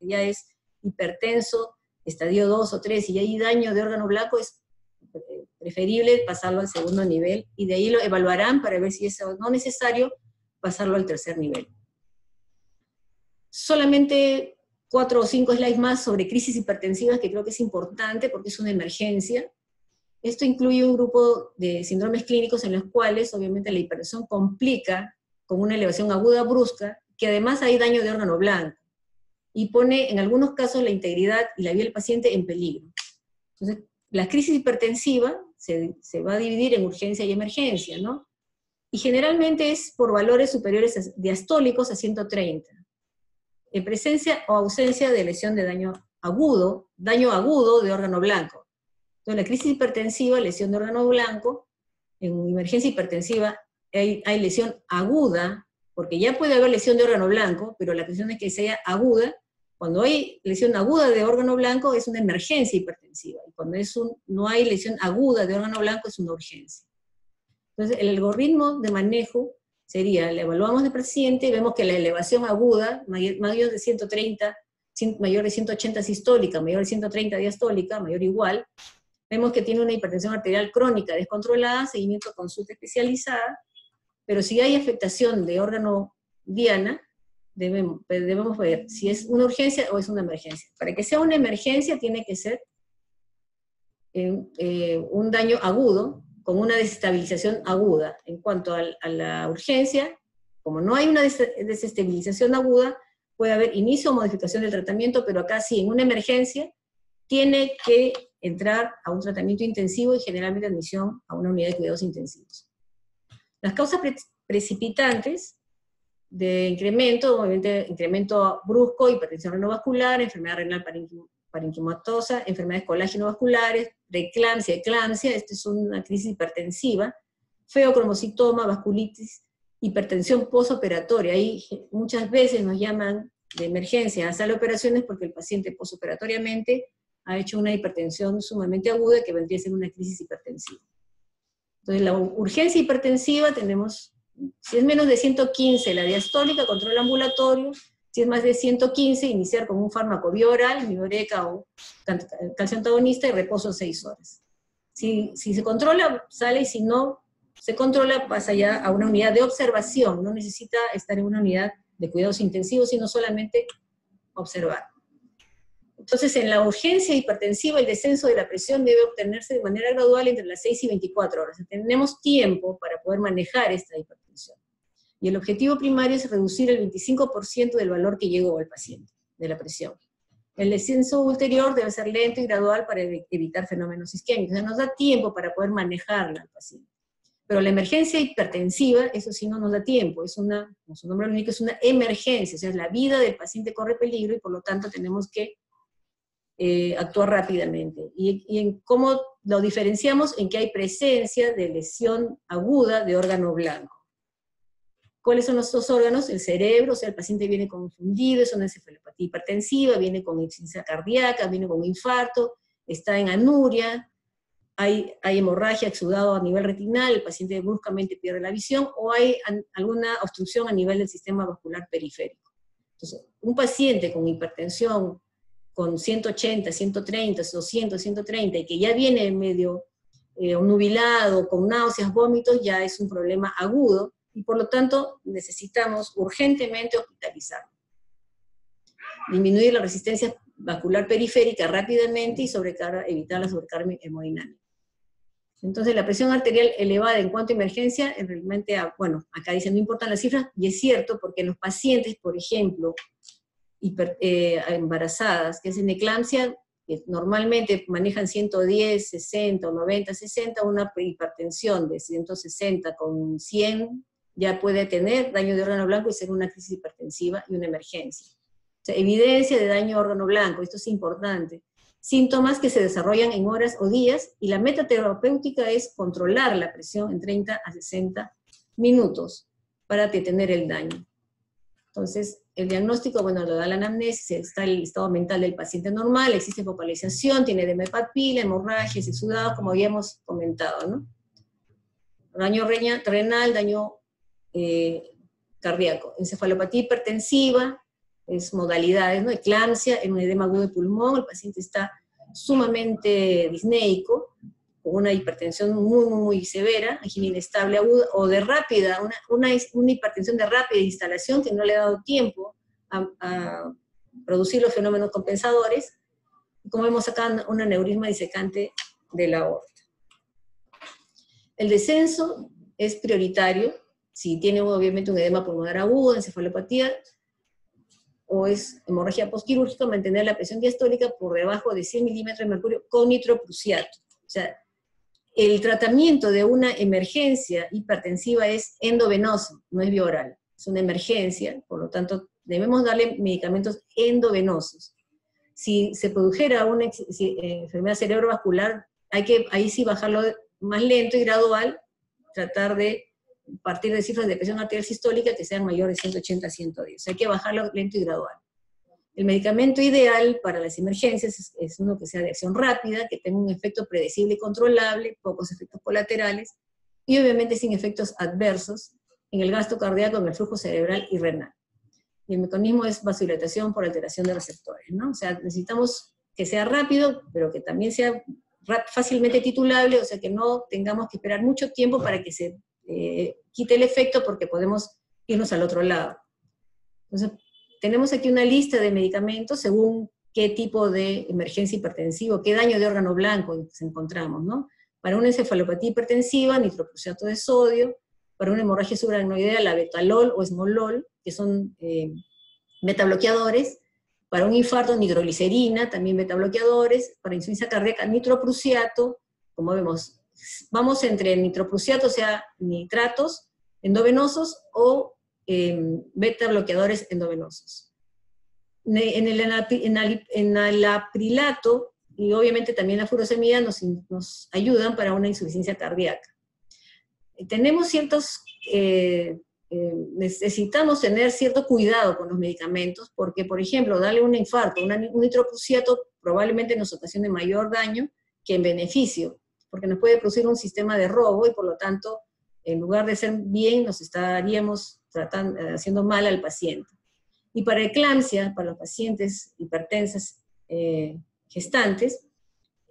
ya es hipertenso, estadio 2 o 3, y ya hay daño de órgano blanco, es preferible pasarlo al segundo nivel, y de ahí lo evaluarán para ver si es no necesario pasarlo al tercer nivel. Solamente 4 o 5 slides más sobre crisis hipertensivas, que creo que es importante porque es una emergencia. Esto incluye un grupo de síndromes clínicos en los cuales, obviamente, la hipertensión complica con una elevación aguda brusca, que además hay daño de órgano blanco, y pone, en algunos casos, la integridad y la vida del paciente en peligro. Entonces, la crisis hipertensiva se va a dividir en urgencia y emergencia, ¿no? Y generalmente es por valores superiores diastólicos a 130, en presencia o ausencia de lesión de daño agudo de órgano blanco. Entonces, la crisis hipertensiva, lesión de órgano blanco, en emergencia hipertensiva hay lesión aguda, porque ya puede haber lesión de órgano blanco, pero la cuestión es que sea aguda. Cuando hay lesión aguda de órgano blanco es una emergencia hipertensiva, y cuando no hay lesión aguda de órgano blanco es una urgencia. Entonces, el algoritmo de manejo sería, le evaluamos al paciente, vemos que la elevación aguda, mayor de 130, mayor de 180 sistólica, mayor de 130 diastólica, mayor o igual, vemos que tiene una hipertensión arterial crónica descontrolada, seguimiento consulta especializada, pero si hay afectación de órgano diana, debemos ver si es una urgencia o es una emergencia. Para que sea una emergencia tiene que ser un daño agudo, con una desestabilización aguda. En cuanto a la urgencia, como no hay una desestabilización aguda, puede haber inicio o modificación del tratamiento, pero acá sí, en una emergencia, tiene que entrar a un tratamiento intensivo y generalmente admisión a una unidad de cuidados intensivos. Las causas precipitantes de incremento, obviamente incremento brusco, hipertensión renovascular, enfermedad renal parenquimatosa, enfermedades colágeno-vasculares, preeclampsia, eclampsia, esta es una crisis hipertensiva, feocromocitoma, vasculitis, hipertensión postoperatoria. Ahí muchas veces nos llaman de emergencia a sala de operaciones porque el paciente postoperatoriamente ha hecho una hipertensión sumamente aguda que vendría a ser una crisis hipertensiva. Entonces la urgencia hipertensiva tenemos, si es menos de 115 la diastólica, control ambulatorio, si es más de 115, iniciar con un fármaco vía oral, Miboreca o calcio antagonista, y reposo 6 horas. Si se controla, sale, y si no se controla, pasa ya a una unidad de observación, no necesita estar en una unidad de cuidados intensivos, sino solamente observar. Entonces, en la urgencia hipertensiva, el descenso de la presión debe obtenerse de manera gradual entre las 6 y 24 horas. Tenemos tiempo para poder manejar esta hipertensión. Y el objetivo primario es reducir el 25% del valor que llegó al paciente, de la presión. El descenso ulterior debe ser lento y gradual para evitar fenómenos isquémicos. O sea, nos da tiempo para poder manejarla al paciente. Pero la emergencia hipertensiva, eso sí no nos da tiempo, es una, como su nombre lo indica, es una emergencia, o sea, la vida del paciente corre peligro y por lo tanto tenemos que actuar rápidamente. Y en cómo lo diferenciamos, en que hay presencia de lesión aguda de órgano blanco. ¿Cuáles son los dos órganos? El cerebro, o sea, el paciente viene confundido, es una encefalopatía hipertensiva, viene con insuficiencia cardíaca, viene con infarto, está en anuria, hay hemorragia, exudado a nivel retinal, el paciente bruscamente pierde la visión, o hay alguna obstrucción a nivel del sistema vascular periférico. Entonces, un paciente con hipertensión con 180, 130, 200, 130, y que ya viene medio nubilado, con náuseas, vómitos, ya es un problema agudo, y por lo tanto necesitamos urgentemente hospitalizarlo. Disminuir la resistencia vascular periférica rápidamente y evitar la sobrecarga hemodinámica. Entonces la presión arterial elevada en cuanto a emergencia, realmente, bueno, acá dicen no importan las cifras, y es cierto, porque en los pacientes, por ejemplo, embarazadas, que hacen eclampsia, que normalmente manejan 110, 60 o 90, 60, una hipertensión de 160 con 100 ya puede tener daño de órgano blanco y ser una crisis hipertensiva y una emergencia. O sea, evidencia de daño de órgano blanco, esto es importante. Síntomas que se desarrollan en horas o días, y la meta terapéutica es controlar la presión en 30 a 60 minutos para detener el daño. Entonces, el diagnóstico, bueno, lo da la anamnesis, está el estado mental del paciente normal, existe focalización, tiene edema de papila, hemorragias, exudados, como habíamos comentado, ¿no? Daño renal, daño cardíaco. Encefalopatía hipertensiva, es modalidades, ¿no? Eclampsia, en un edema agudo de pulmón, el paciente está sumamente disneico, con una hipertensión muy severa, angina inestable aguda, o de rápida, una hipertensión de rápida instalación que no le ha dado tiempo a producir los fenómenos compensadores, como vemos acá, un aneurisma disecante de la aorta. El descenso es prioritario, si tiene obviamente un edema pulmonar agudo, encefalopatía, o es hemorragia postquirúrgica, mantener la presión diastólica por debajo de 100 milímetros de mercurio con nitroprusiato. O sea, el tratamiento de una emergencia hipertensiva es endovenoso, no es vía oral. Es una emergencia, por lo tanto, debemos darle medicamentos endovenosos. Si se produjera una enfermedad cerebrovascular, hay que ahí sí bajarlo más lento y gradual, tratar de partir de cifras de presión arterial sistólica que sean mayores de 180 a 110. O sea, hay que bajarlo lento y gradual. El medicamento ideal para las emergencias es uno que sea de acción rápida, que tenga un efecto predecible y controlable, pocos efectos colaterales, y obviamente sin efectos adversos en el gasto cardíaco, en el flujo cerebral y renal. Y el mecanismo es vasodilatación por alteración de receptores, ¿no? O sea, necesitamos que sea rápido, pero que también sea fácilmente titulable, o sea, que no tengamos que esperar mucho tiempo para que se quite el efecto, porque podemos irnos al otro lado. Entonces, tenemos aquí una lista de medicamentos según qué tipo de emergencia hipertensiva, qué daño de órgano blanco encontramos, ¿no? Para una encefalopatía hipertensiva, nitroprusiato de sodio; para una hemorragia subaracnoidea, la betalol o esmolol, que son betabloqueadores; para un infarto, nitroglicerina, también betabloqueadores; para insuficiencia cardíaca, nitroprusiato. Como vemos, vamos entre el nitroprusiato, o sea, nitratos endovenosos, o betabloqueadores endovenosos. En el enalaprilato, y obviamente también la furosemida nos ayudan para una insuficiencia cardíaca. Tenemos necesitamos tener cierto cuidado con los medicamentos, porque, por ejemplo, darle un infarto, un nitroprusiato, probablemente nos ocasione mayor daño que en beneficio, porque nos puede producir un sistema de robo, y por lo tanto, en lugar de ser bien, nos estaríamos haciendo mal al paciente. Y para eclampsia, para los pacientes hipertensas gestantes,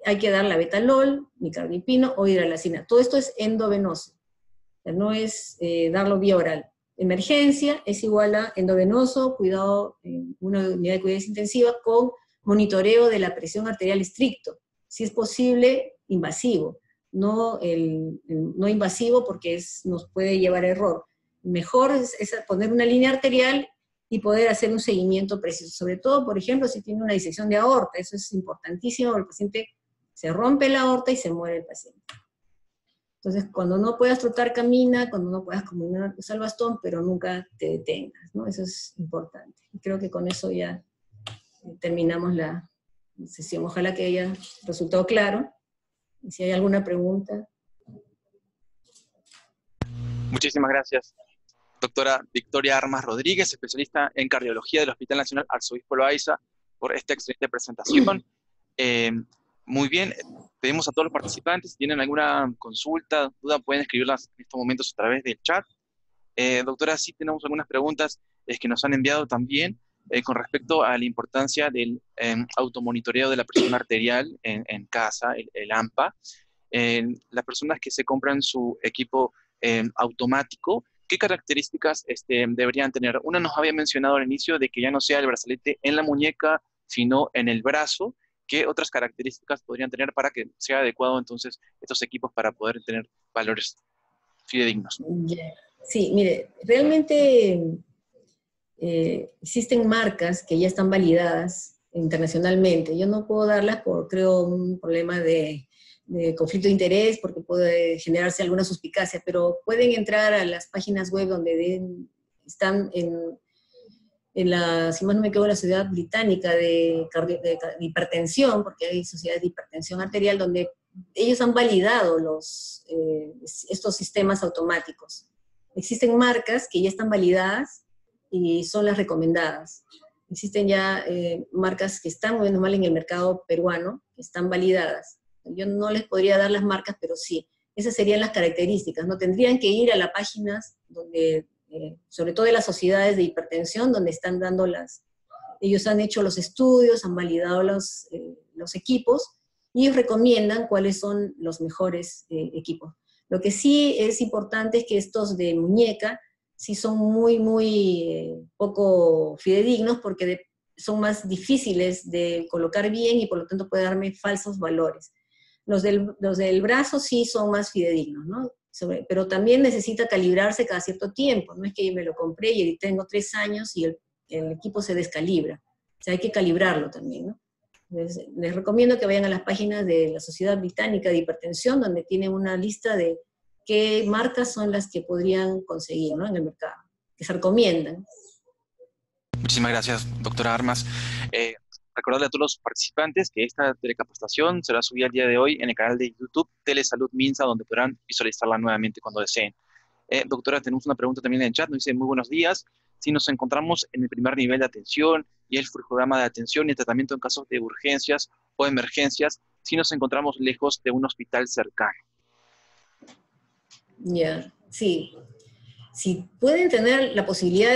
hay que dar la betalol, micardipino o hidralazina. Todo esto es endovenoso, o sea, no es darlo vía oral. Emergencia es igual a endovenoso, cuidado en una unidad de cuidados intensiva, con monitoreo de la presión arterial estricto. Si es posible, invasivo. No invasivo, porque nos puede llevar a error. Mejor es poner una línea arterial y poder hacer un seguimiento preciso. Sobre todo, por ejemplo, si tiene una disección de aorta. Eso es importantísimo. El paciente se rompe la aorta y se muere el paciente. Entonces, cuando no puedas trotar, camina; cuando no puedas caminar, usa el bastón, pero nunca te detengas, ¿no? Eso es importante. Y creo que con eso ya terminamos la sesión. Ojalá que haya resultado claro. Y si hay alguna pregunta. Muchísimas gracias, doctora Victoria Armas Rodríguez, especialista en cardiología del Hospital Nacional Arzobispo Loaiza, por esta excelente presentación. Muy bien, pedimos a todos los participantes, si tienen alguna consulta, duda, pueden escribirlas en estos momentos a través del chat. Doctora, sí tenemos algunas preguntas que nos han enviado también con respecto a la importancia del automonitoreo de la presión arterial en casa, el AMPA. Las personas que se compran su equipo automático, ¿qué características deberían tener? Una nos había mencionado al inicio de que ya no sea el brazalete en la muñeca, sino en el brazo. ¿Qué otras características podrían tener para que sea adecuado entonces estos equipos para poder tener valores fidedignos? Sí, mire, realmente existen marcas que ya están validadas internacionalmente. Yo no puedo darlas por, creo, un problema de conflicto de interés, porque puede generarse alguna suspicacia, pero pueden entrar a las páginas web donde están en la, si más no me equivoco, la Sociedad Británica de Hipertensión, porque hay sociedades de hipertensión arterial, donde ellos han validado estos sistemas automáticos. Existen marcas que ya están validadas y son las recomendadas. Existen ya marcas que están moviendo mal en el mercado peruano, que están validadas. Yo no les podría dar las marcas, pero sí. Esas serían las características, ¿no? Tendrían que ir a las páginas donde, sobre todo de las sociedades de hipertensión, donde están dando ellos han hecho los estudios, han validado los equipos, y ellos recomiendan cuáles son los mejores equipos. Lo que sí es importante es que estos de muñeca sí son muy poco fidedignos, porque son más difíciles de colocar bien y por lo tanto puede darme falsos valores. Los del brazo sí son más fidedignos, ¿no? Pero también necesita calibrarse cada cierto tiempo. No es que yo me lo compré y tengo 3 años y el equipo se descalibra. O sea, hay que calibrarlo también, ¿no? Entonces, les recomiendo que vayan a las páginas de la Sociedad Británica de Hipertensión, donde tienen una lista de qué marcas son las que podrían conseguir, ¿no?, en el mercado, que se recomiendan. Muchísimas gracias, doctora Armas. Recordarle a todos los participantes que esta telecapacitación será subida el día de hoy en el canal de YouTube Telesalud Minsa, donde podrán visualizarla nuevamente cuando deseen. Doctora, tenemos una pregunta también en el chat, nos dice: muy buenos días, si nos encontramos en el primer nivel de atención y el programa de atención y tratamiento en casos de urgencias o emergencias, si nos encontramos lejos de un hospital cercano. Ya, sí. Si pueden tener la posibilidad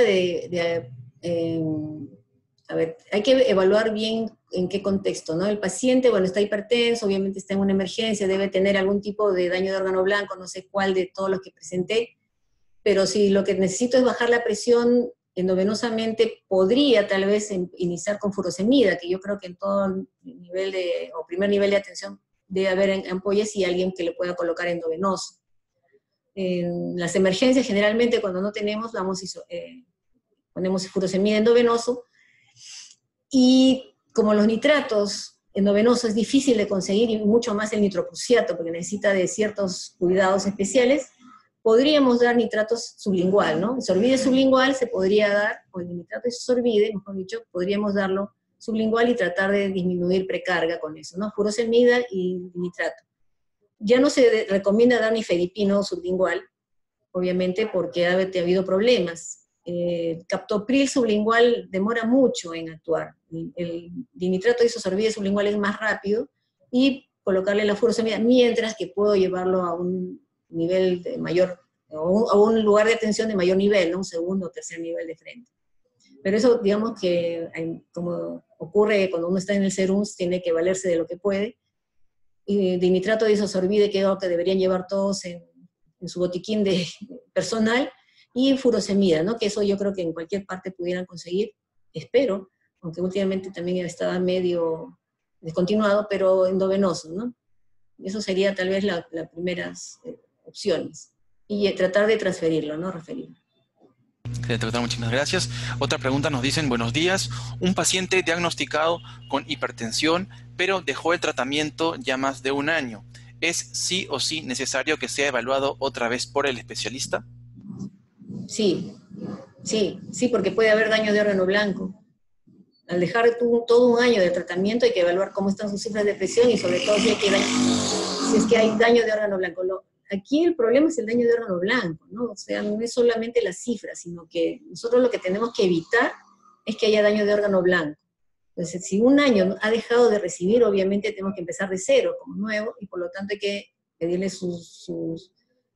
a ver, hay que evaluar bien en qué contexto, ¿no? El paciente, bueno, está hipertenso, obviamente está en una emergencia, debe tener algún tipo de daño de órgano blanco, no sé cuál de todos los que presenté, pero si lo que necesito es bajar la presión endovenosamente podría tal vez iniciar con furosemida, que yo creo que en todo nivel o primer nivel de atención debe haber ampollas y alguien que le pueda colocar endovenoso. En las emergencias generalmente cuando no tenemos, ponemos furosemida endovenoso, y como los nitratos endovenosos es difícil de conseguir, y mucho más el nitroprusiato, porque necesita de ciertos cuidados especiales, podríamos dar nitratos sublingual, ¿no? El sorbide sublingual se podría dar, o el nitrato isosorbide, mejor dicho, podríamos darlo sublingual y tratar de disminuir precarga con eso, ¿no? Furosemida y nitrato. Ya no se recomienda dar nifedipino sublingual, obviamente porque ha habido problemas. Captopril sublingual demora mucho en actuar. El dinitrato isosorbide sublingual es más rápido, y colocarle la furosemida, mientras que puedo llevarlo a un nivel de mayor, o a un lugar de atención de mayor nivel, ¿no? Un segundo o tercer nivel de frente. Pero eso, digamos que, como ocurre cuando uno está en el SERUMS, tiene que valerse de lo que puede. Y dinitrato de isosorbide, que es algo que deberían llevar todos en su botiquín de personal, y furosemida, ¿no? Que eso yo creo que en cualquier parte pudieran conseguir, espero, aunque últimamente también estaba medio descontinuado, pero endovenoso, ¿no? Eso sería tal vez las primeras opciones. Y tratar de transferirlo, ¿no? Referirlo. Doctora, muchísimas gracias. Otra pregunta, nos dicen: buenos días, un paciente diagnosticado con hipertensión, pero dejó el tratamiento ya más de un año. ¿Es sí o sí necesario que sea evaluado otra vez por el especialista? Sí, porque puede haber daño de órgano blanco. Al dejar todo un año de tratamiento hay que evaluar cómo están sus cifras de presión y sobre todo si es que hay daño de órgano blanco. Aquí el problema es el daño de órgano blanco, ¿no? O sea, no es solamente las cifras, sino que nosotros lo que tenemos que evitar es que haya daño de órgano blanco. Entonces, si un año ha dejado de recibir, obviamente tenemos que empezar de cero, como nuevo, y por lo tanto hay que pedirle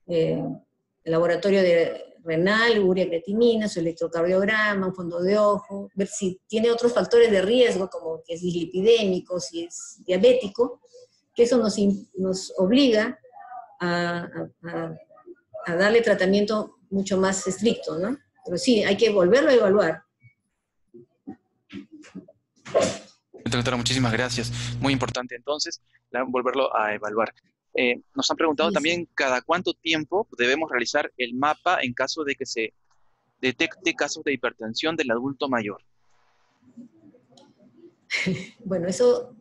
el laboratorio de renal, urea creatinina, su electrocardiograma, un fondo de ojo, ver si tiene otros factores de riesgo, como que es dislipidémico, si es diabético, que eso nos obliga a darle tratamiento mucho más estricto, ¿no? Pero sí, hay que volverlo a evaluar. Doctora, muchísimas gracias. Muy importante entonces volverlo a evaluar. Nos han preguntado también cada cuánto tiempo debemos realizar el mapa en caso de que se detecte casos de hipertensión del adulto mayor. Bueno, eso,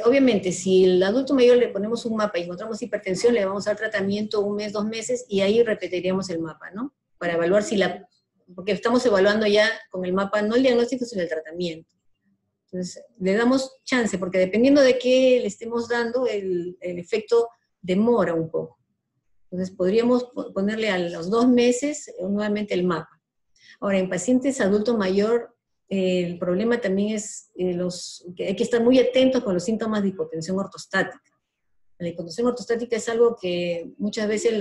obviamente, si el adulto mayor le ponemos un mapa y encontramos hipertensión, le vamos a dar tratamiento 1 mes, 2 meses, y ahí repetiríamos el mapa, ¿no? Para evaluar porque estamos evaluando ya con el mapa, no el diagnóstico, sino el tratamiento. Entonces, le damos chance, porque dependiendo de qué le estemos dando, el efecto demora un poco. Entonces, podríamos ponerle a los 2 meses nuevamente el mapa. Ahora, en pacientes adulto mayor, el problema también es que hay que estar muy atentos con los síntomas de hipotensión ortostática. La hipotensión ortostática es algo que muchas veces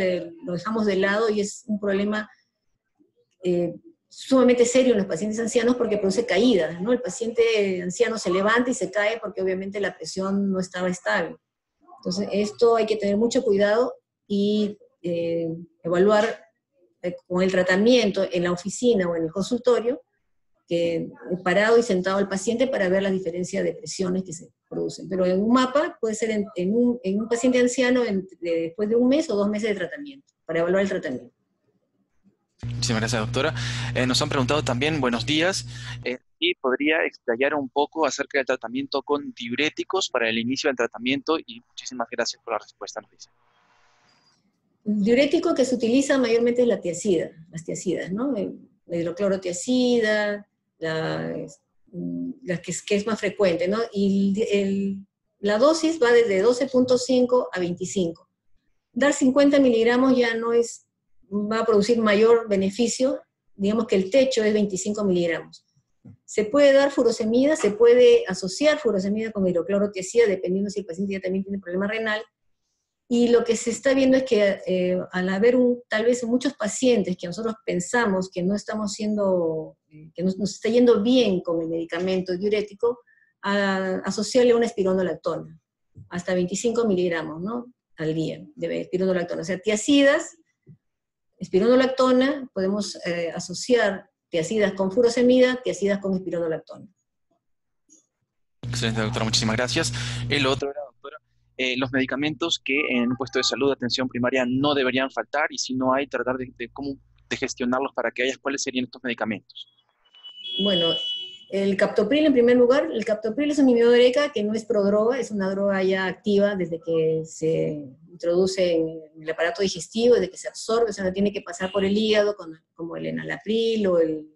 lo dejamos de lado, y es un problema sumamente serio en los pacientes ancianos porque produce caídas, ¿no? El paciente anciano se levanta y se cae porque obviamente la presión no estaba estable. Entonces, esto hay que tener mucho cuidado y evaluar con el tratamiento en la oficina o en el consultorio, parado y sentado al paciente, para ver la diferencia de presiones que se producen. Pero en un mapa puede ser en un paciente anciano después de 1 mes o 2 meses de tratamiento, para evaluar el tratamiento. Muchísimas gracias, doctora. Nos han preguntado también: buenos días, ¿y podría explayar un poco acerca del tratamiento con diuréticos para el inicio del tratamiento? Y muchísimas gracias por la respuesta, nos dice. El diurético que se utiliza mayormente es las tiacidas, ¿no? La hidroclorotiacida, la que es más frecuente, ¿no? Y la dosis va desde 12.5 a 25. Dar 50 miligramos ya va a producir mayor beneficio, digamos que el techo es 25 miligramos. Se puede dar furosemida, se puede asociar furosemida con hidroclorotiacida, dependiendo si el paciente ya también tiene problema renal. Y lo que se está viendo es que al haber tal vez muchos pacientes que nosotros pensamos que no estamos que nos está yendo bien con el medicamento diurético, asociarle una espironolactona, hasta 25 miligramos, ¿no? Al día de espironolactona. O sea, tiacidas, espironolactona, podemos asociar tiazidas con furosemida, tiazidas con espironolactona. Excelente, doctora, muchísimas gracias. El otro era, doctora, los medicamentos que en un puesto de salud de atención primaria no deberían faltar, y si no hay, tratar de gestionarlos para que haya, ¿cuáles serían estos medicamentos? Bueno, el captopril en primer lugar. El captopril es un inhibidor de ECA que no es prodroga, es una droga ya activa desde que se introduce en el aparato digestivo, desde que se absorbe, o sea, no tiene que pasar por el hígado como el enalapril o el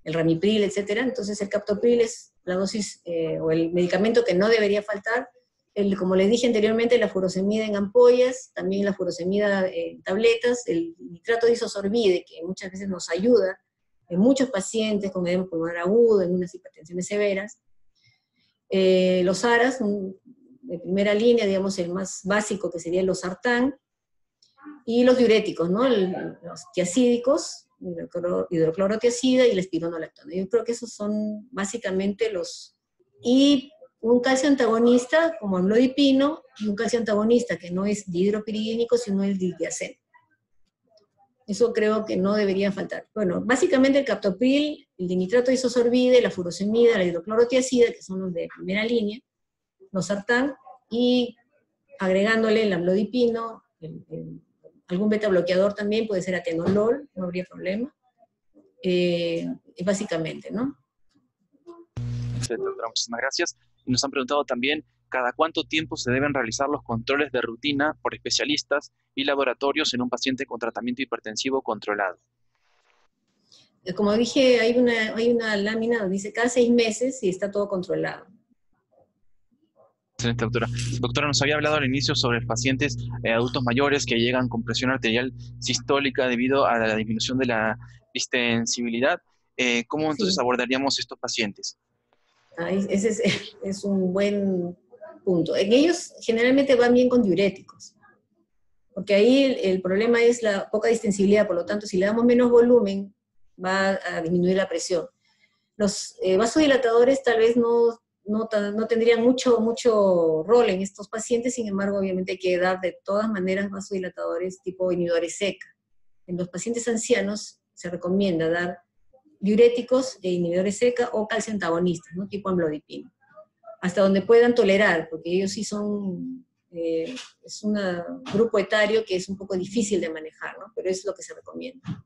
ramipril, etcétera. Entonces el captopril es la dosis o el medicamento que no debería faltar. Como les dije anteriormente, la furosemida en ampollas, también la furosemida en tabletas, el nitrato de isosorbide, que muchas veces nos ayuda en muchos pacientes con edema pulmonar agudo, en unas hipertensiones severas. Los ARAs, de primera línea, digamos, el más básico, que sería el losartán, y los diuréticos, ¿no? Los tiacídicos, hidroclorotiazida y la espironolactona. Yo creo que esos son básicamente los... Y un calcio antagonista como amlodipino, y un calcio antagonista que no es dihidropiridínico, sino el diltiazem. Eso creo que no debería faltar. Bueno, básicamente el captopril, el dinitrato de isosorbide, la furosemida, la hidroclorotiazida, que son los de primera línea, los sartán, y agregándole el amlodipino, algún beta bloqueador también, puede ser atenolol, no habría problema. Básicamente, ¿no? Excelente, doctora, muchísimas gracias. Y nos han preguntado también cada cuánto tiempo se deben realizar los controles de rutina por especialistas y laboratorios en un paciente con tratamiento hipertensivo controlado. Como dije, hay una lámina donde dice cada 6 meses y está todo controlado. Excelente, doctora. Doctora, nos había hablado al inicio sobre pacientes adultos mayores que llegan con presión arterial sistólica debido a la disminución de la distensibilidad. ¿Cómo entonces abordaríamos estos pacientes? Ese es un buen punto. En ellos generalmente van bien con diuréticos, porque ahí el problema es la poca distensibilidad, por lo tanto, si le damos menos volumen, va a disminuir la presión. Los vasodilatadores tal vez no tendrían mucho rol en estos pacientes, sin embargo, obviamente hay que dar de todas maneras vasodilatadores tipo inhibidores SECA. En los pacientes ancianos se recomienda dar diuréticos e inhibidores SECA o calcio antagonistas, ¿no? Tipo amlodipino, hasta donde puedan tolerar, porque ellos sí son, es un grupo etario que es un poco difícil de manejar, ¿no? Pero es lo que se recomienda.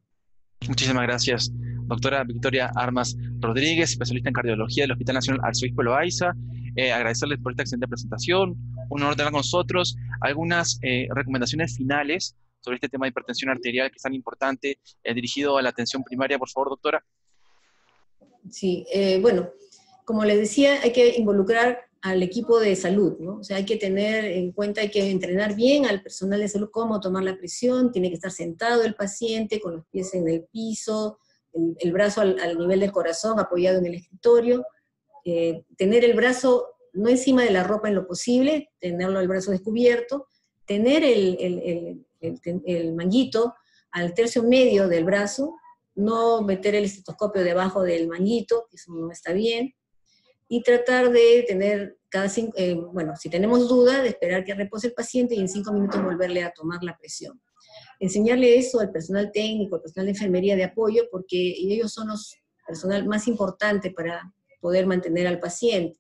Muchísimas gracias, doctora Victoria Armas Rodríguez, especialista en cardiología del Hospital Nacional Arzobispo Loaiza. Agradecerles por esta excelente presentación, un honor tenerla con nosotros. Algunas recomendaciones finales sobre este tema de hipertensión arterial que es tan importante, dirigido a la atención primaria, por favor, doctora. Sí, bueno, como les decía, hay que involucrar al equipo de salud, ¿no? O sea, hay que tener en cuenta, hay que entrenar bien al personal de salud cómo tomar la presión, tiene que estar sentado el paciente con los pies en el piso, el brazo al nivel del corazón, apoyado en el escritorio, tener el brazo no encima de la ropa en lo posible, tenerlo el brazo descubierto, tener el manguito al tercio medio del brazo, no meter el estetoscopio debajo del manguito, que eso no está bien, y tratar de tener bueno, si tenemos duda, de esperar que repose el paciente y en 5 minutos volverle a tomar la presión. Enseñarle eso al personal técnico, al personal de enfermería de apoyo, porque ellos son los personal más importante para poder mantener al paciente.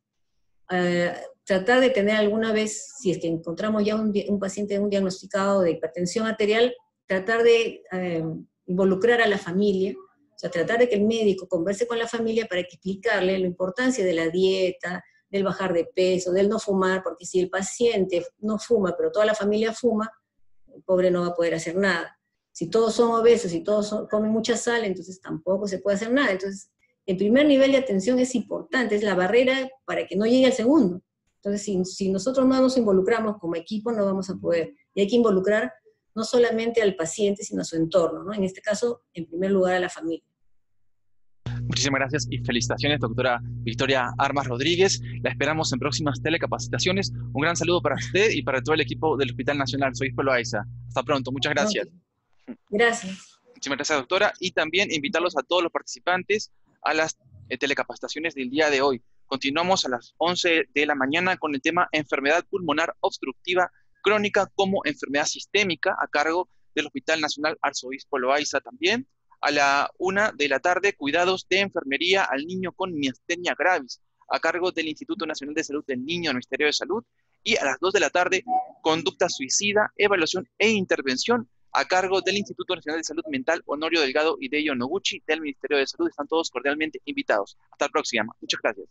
Tratar de tener alguna vez, si es que encontramos ya un paciente diagnosticado de hipertensión arterial, tratar de involucrar a la familia, o sea, tratar de que el médico converse con la familia para explicarle la importancia de la dieta, del bajar de peso, del no fumar, porque si el paciente no fuma, pero toda la familia fuma, el pobre no va a poder hacer nada. Si todos son obesos y todos comen mucha sal, entonces tampoco se puede hacer nada. Entonces, el primer nivel de atención es importante, es la barrera para que no llegue al segundo. Entonces, si nosotros no nos involucramos como equipo, no vamos a poder. Y hay que involucrar no solamente al paciente, sino a su entorno, ¿no? En este caso, en primer lugar, a la familia. Muchísimas gracias y felicitaciones, doctora Victoria Armas Rodríguez. La esperamos en próximas telecapacitaciones. Un gran saludo para usted y para todo el equipo del Hospital Nacional Arzobispo Loaiza. Hasta pronto, muchas gracias. Okay. Gracias. Muchísimas gracias, doctora. Y también invitarlos a todos los participantes a las telecapacitaciones del día de hoy. Continuamos a las 11 de la mañana con el tema enfermedad pulmonar obstructiva crónica como enfermedad sistémica a cargo del Hospital Nacional Arzobispo Loaiza también. A la 1 de la tarde, cuidados de enfermería al niño con miastenia gravis, a cargo del Instituto Nacional de Salud del Niño del Ministerio de Salud. Y a las 2 de la tarde, conducta suicida, evaluación e intervención, a cargo del Instituto Nacional de Salud Mental Honorio Delgado Hideyo Noguchi del Ministerio de Salud. Están todos cordialmente invitados. Hasta la próxima. Muchas gracias.